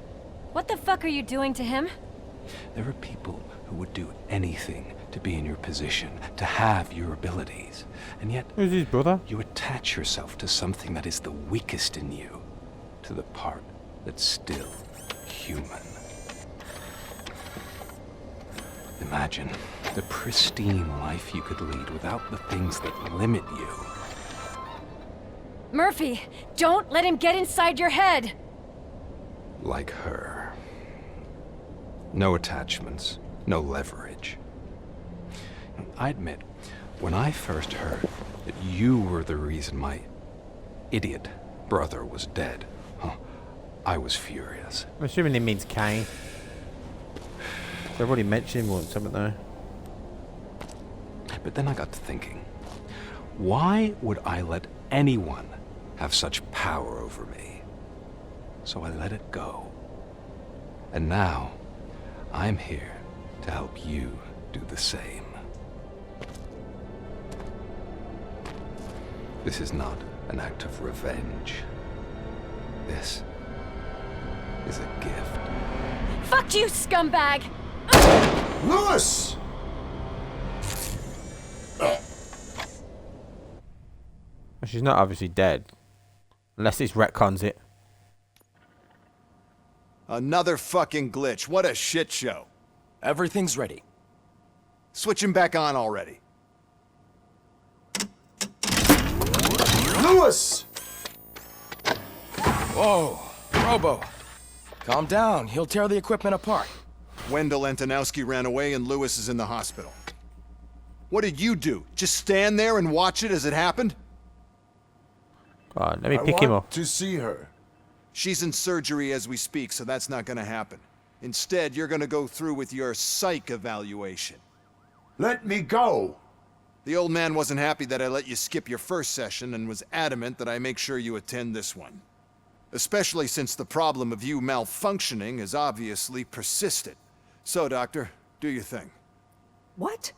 What the fuck are you doing to him? There are people who would do anything to be in your position, to have your abilities. And yet, who's his brother? You attach yourself to something that is the weakest in you, to the part that's still human. Imagine the pristine life you could lead without the things that limit you. Murphy, don't let him get inside your head! Like her. No attachments, no leverage. I admit, when I first heard that you were the reason my idiot brother was dead, I was furious. I'm assuming it means Kane. They've already mentioned him once, haven't they? But then I got to thinking, why would I let anyone have such power over me? So I let it go. And now, I'm here to help you do the same. This is not an act of revenge. This is a gift. Fuck you, scumbag! Lewis! Well, she's not obviously dead. Unless it's retcons it. Another fucking glitch. What a shit show. Everything's ready. Switch him back on already. Lewis! Whoa, Robo. Calm down. He'll tear the equipment apart. Wendell Antonowski ran away and Lewis is in the hospital. What did you do? Just stand there and watch it as it happened? God, let me pick him up. To see her. She's in surgery as we speak, so that's not gonna happen. Instead, you're gonna go through with your psych evaluation. Let me go! The old man wasn't happy that I let you skip your first session and was adamant that I make sure you attend this one. Especially since the problem of you malfunctioning has obviously persisted. So, Doctor, do your thing. What?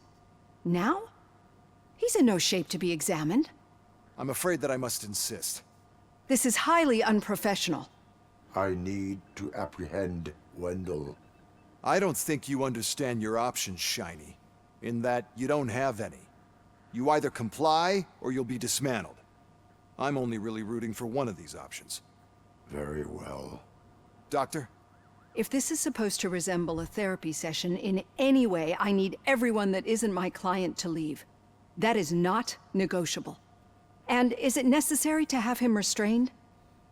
Now? He's in no shape to be examined. I'm afraid that I must insist. This is highly unprofessional. I need to apprehend Wendell. I don't think you understand your options, Shiny. In that you don't have any. You either comply or you'll be dismantled. I'm only really rooting for one of these options. Very well. Doctor? If this is supposed to resemble a therapy session in any way, I need everyone that isn't my client to leave. That is not negotiable. And is it necessary to have him restrained?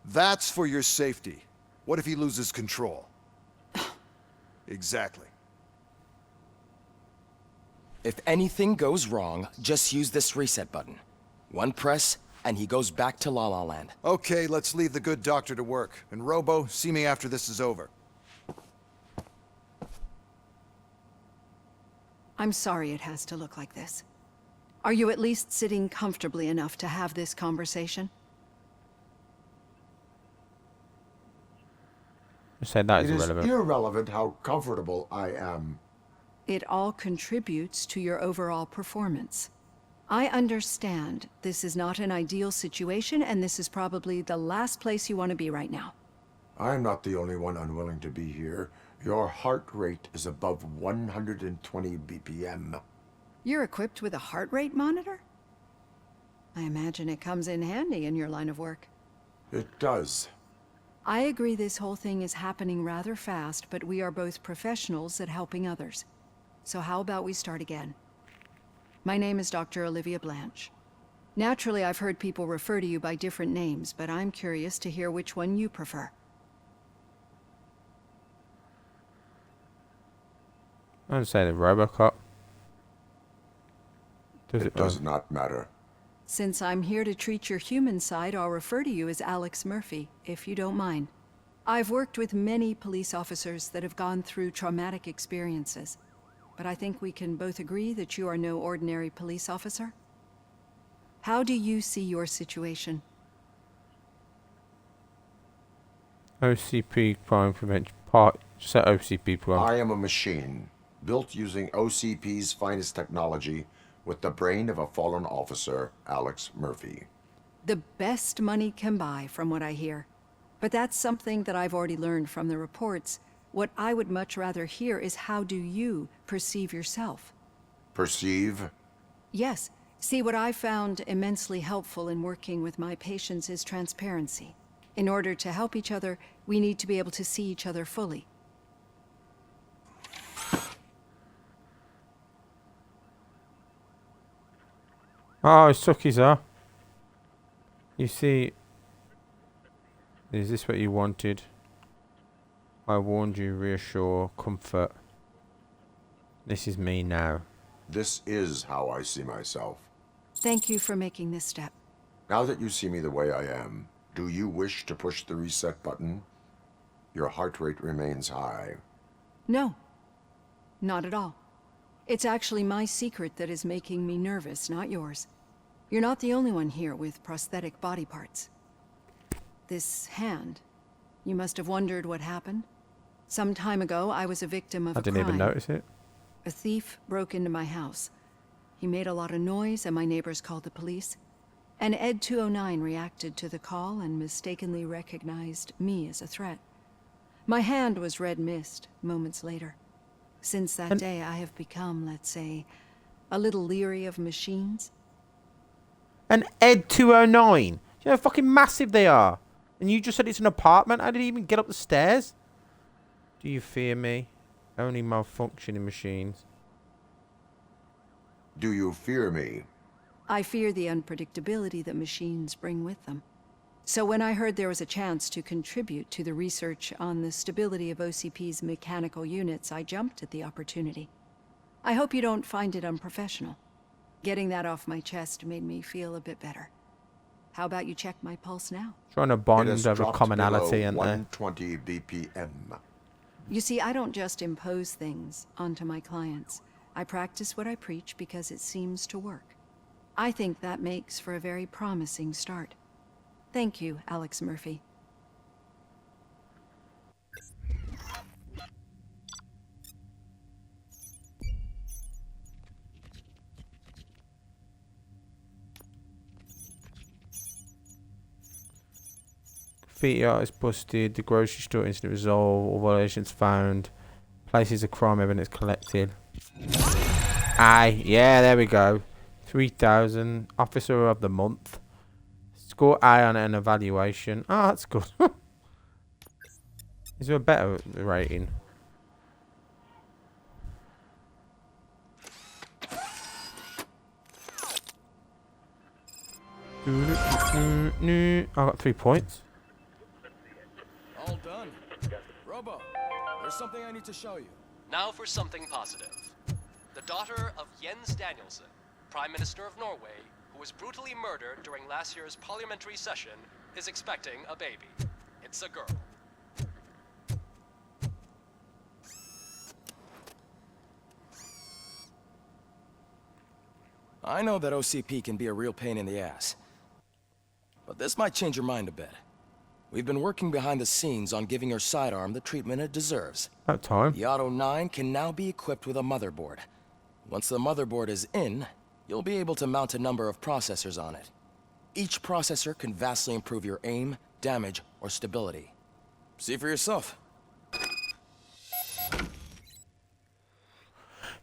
That's for your safety. What if he loses control? Exactly. If anything goes wrong, just use this reset button. One press, and he goes back to La La Land. Okay, let's leave the good doctor to work. And Robo, see me after this is over. I'm sorry it has to look like this. Are you at least sitting comfortably enough to have this conversation? I said that is It is irrelevant. irrelevant how comfortable I am. It all contributes to your overall performance. I understand this is not an ideal situation, and this is probably the last place you want to be right now. I'm not the only one unwilling to be here. Your heart rate is above 120 BPM. You're equipped with a heart rate monitor? I imagine it comes in handy in your line of work. It does. I agree this whole thing is happening rather fast, but we are both professionals at helping others. So how about we start again? My name is Dr. Olivia Blanche. Naturally, I've heard people refer to you by different names, but I'm curious to hear which one you prefer. I'd say the Robocop. It does not matter. Since I'm here to treat your human side, I'll refer to you as Alex Murphy, if you don't mind. I've worked with many police officers that have gone through traumatic experiences, but I think we can both agree that you are no ordinary police officer. How do you see your situation? OCP crime prevention part. Set OCP crime. I am a machine, built using OCP's finest technology, with the brain of a fallen officer, Alex Murphy. The best money can buy, from what I hear. But that's something that I've already learned from the reports. What I would much rather hear is how do you perceive yourself? Perceive? Yes. See, what I found immensely helpful in working with my patients is transparency. In order to help each other, we need to be able to see each other fully. Oh, suckies are. You see, is this what you wanted? I warned you, reassure, comfort. This is me now. This is how I see myself. Thank you for making this step. Now that you see me the way I am, do you wish to push the reset button? Your heart rate remains high. No, not at all. It's actually my secret that is making me nervous, not yours. You're not the only one here with prosthetic body parts. This hand, you must have wondered what happened. Some time ago, I was a victim of a crime. I didn't even notice it. A thief broke into my house. He made a lot of noise and my neighbors called the police. And Ed 209 reacted to the call and mistakenly recognized me as a threat. My hand was red mist moments later. Since that day, I have become, let's say, a little leery of machines. An Ed 209. You know how fucking massive they are. And you just said it's an apartment? I didn't even get up the stairs. Do you fear me? Only malfunctioning machines. Do you fear me? I fear the unpredictability that machines bring with them. So when I heard there was a chance to contribute to the research on the stability of OCP's mechanical units, I jumped at the opportunity. I hope you don't find it unprofessional. Getting that off my chest made me feel a bit better. How about you check my pulse now? Trying to bond over commonality and 120 BPM. You see, I don't just impose things onto my clients. I practice what I preach because it seems to work. I think that makes for a very promising start. Thank you, Alex Murphy. Graffiti artist busted. The grocery store incident resolved. All violations found. Places of crime evidence collected. Aye, yeah, there we go. 3,000. Officer of the month. Score A on an evaluation. Oh, that's good. Is there a better rating? I got 3 points. All done. Robo, there's something I need to show you. Now for something positive. The daughter of Jens Danielson, Prime Minister of Norway, who was brutally murdered during last year's parliamentary session, is expecting a baby. It's a girl. I know that OCP can be a real pain in the ass. But this might change your mind a bit. We've been working behind the scenes on giving your sidearm the treatment it deserves. About time. The Auto 9 can now be equipped with a motherboard. Once the motherboard is in, you'll be able to mount a number of processors on it. Each processor can vastly improve your aim, damage, or stability. See for yourself.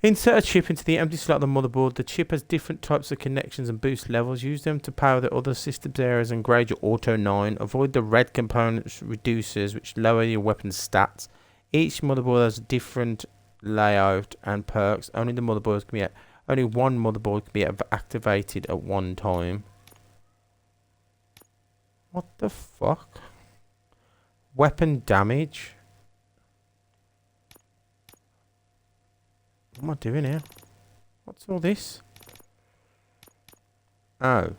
Insert a chip into the empty slot of the motherboard. The chip has different types of connections and boost levels. Use them to power the other systems areas and grade your Auto 9. Avoid the red components reducers, which lower your weapon's stats. Each motherboard has a different layout and perks. Only one motherboard can be activated at one time. What the fuck? Weapon damage. What am I doing here? What's all this? Oh.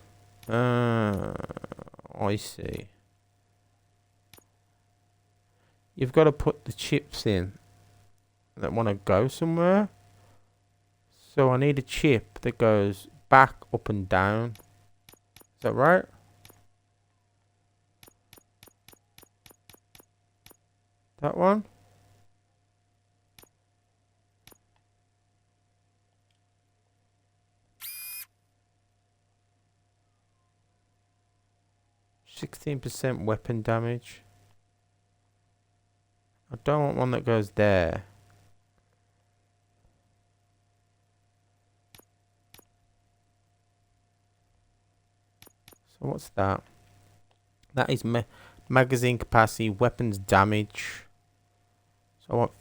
I see. You've got to put the chips in that want to go somewhere. So I need a chip that goes back, up and down. Is that right? That one? %16 weapon damage. I don't want one that goes there. So what's that? That is magazine capacity, weapons damage. So I want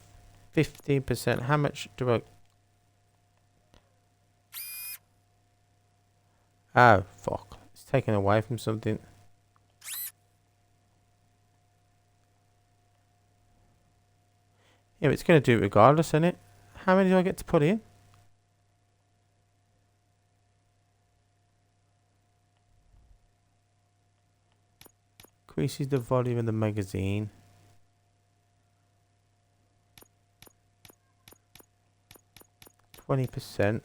15%. How much do I... Oh, fuck. It's taken away from something. Yeah, but it's going to do it regardless, isn't it? How many do I get to put in? Increases the volume of the magazine. %.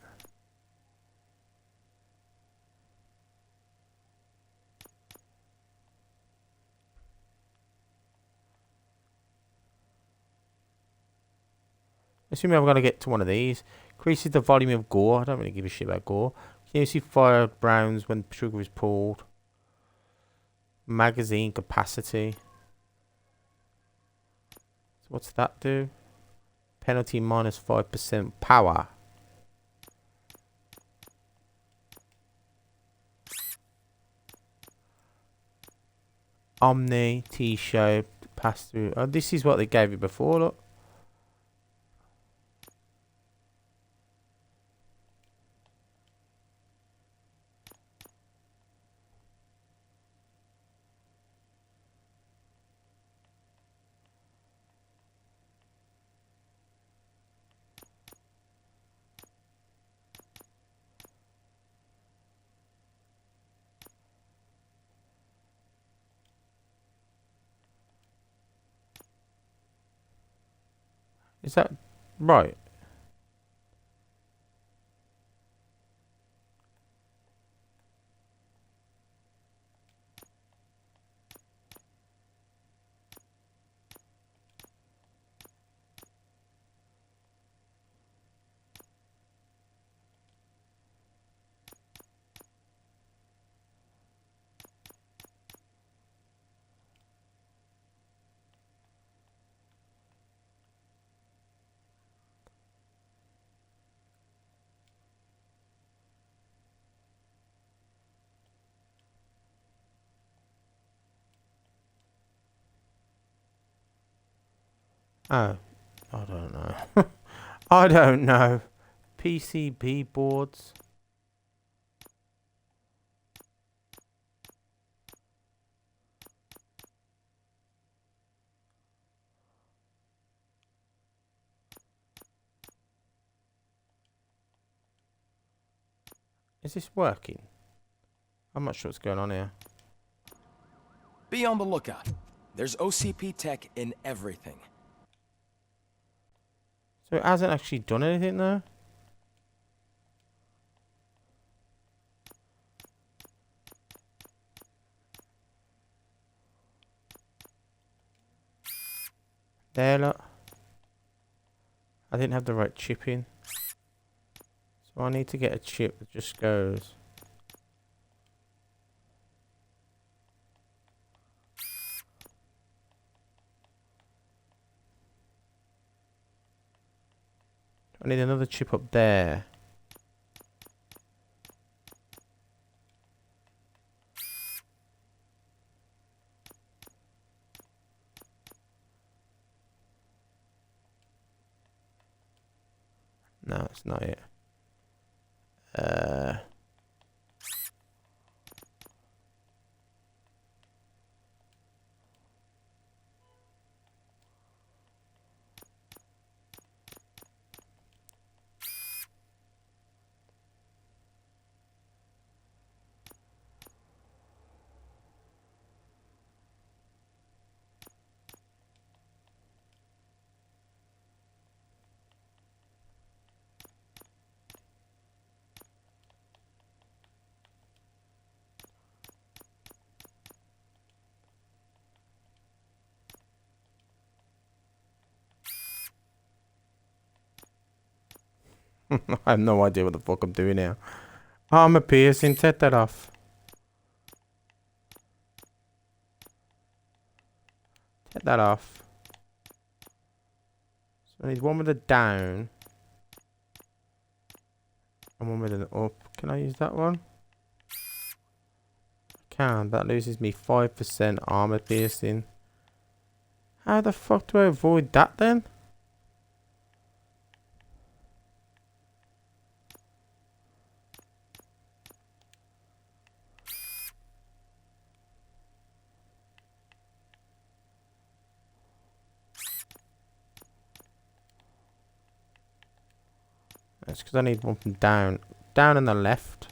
Assuming I'm going to get to one of these. Increases the volume of gore. I don't really give a shit about gore. Can you see fire browns when sugar is pulled? Magazine capacity. So what's that do? Penalty minus 5% power. Omni T-shape pass through. Oh, this is what they gave you before. Look. Is that right? Oh, I don't know. I don't know. PCB boards. Is this working? I'm not sure what's going on here. Be on the lookout. There's OCP tech in everything. So it hasn't actually done anything though? There, look. I didn't have the right chip in. So I need to get a chip that just goes. I need another chip up there. No, it's not it. I have no idea what the fuck I'm doing here. Armor piercing, take that off. Take that off. So I need one with a down. And one with an up. Can I use that one? I can. That loses me 5% armor piercing. How the fuck do I avoid that then? That's because I need one from down. Down on the left.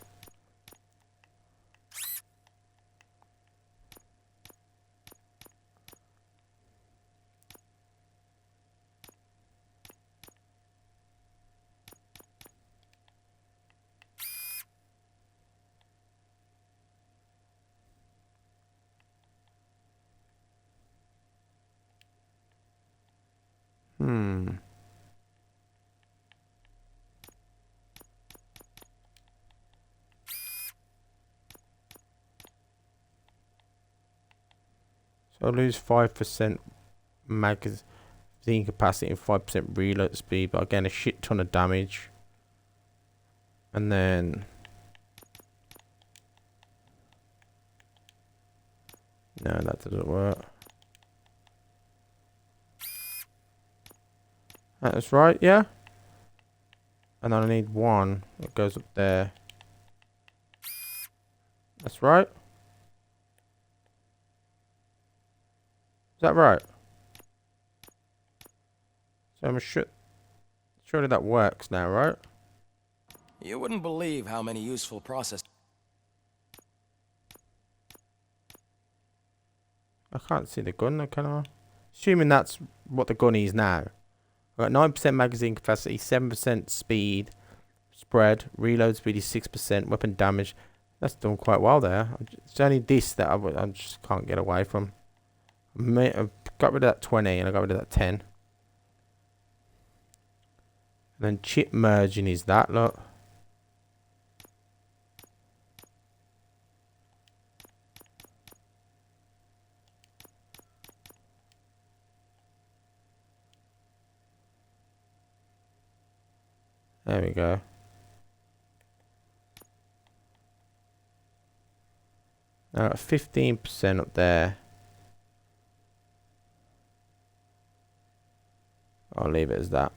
So I lose 5% magazine capacity and 5% reload speed, but again a shit ton of damage. And then no, that doesn't work. That's right, yeah. And then I need one that goes up there. That's right. Is that right? So I'm surely that works now, right? You wouldn't believe how many useful process... I can't see the gun, can I? Assuming that's what the gun is now. I got 9% magazine capacity, 7% speed, spread, reload speed is 6%, weapon damage. That's done quite well there. It's only this that I just can't get away from. I've got rid of that 20 and I got rid of that 10. And then chip merging is that, look. There we go. Now 15% up there. I'll leave it as that.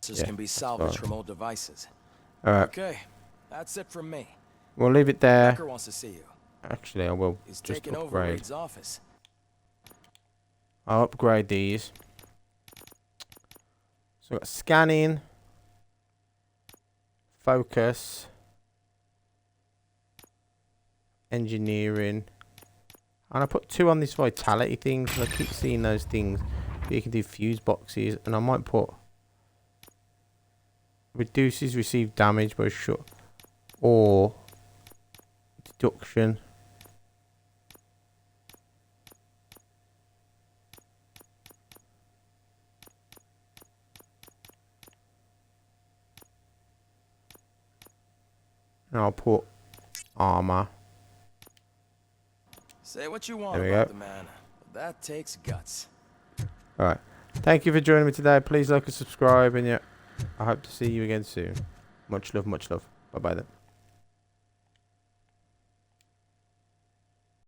Yeah, can be salvaged from old devices. Alright. Okay, that's it from me. We'll leave it there. Becker wants to see you. Actually, I will He's just taking over upgrade. Reed's office. I'll upgrade these. So we've got scanning, focus, engineering, and I put 2 on this vitality thing because I keep seeing those things. You can do fuse boxes, and I might put reduces received damage by a shot or deduction. And I'll put armor. Say what you want There we about go. the man. But that takes guts. Alright. Thank you for joining me today. Please like and subscribe, and yeah, I hope to see you again soon. Much love, much love. Bye bye then.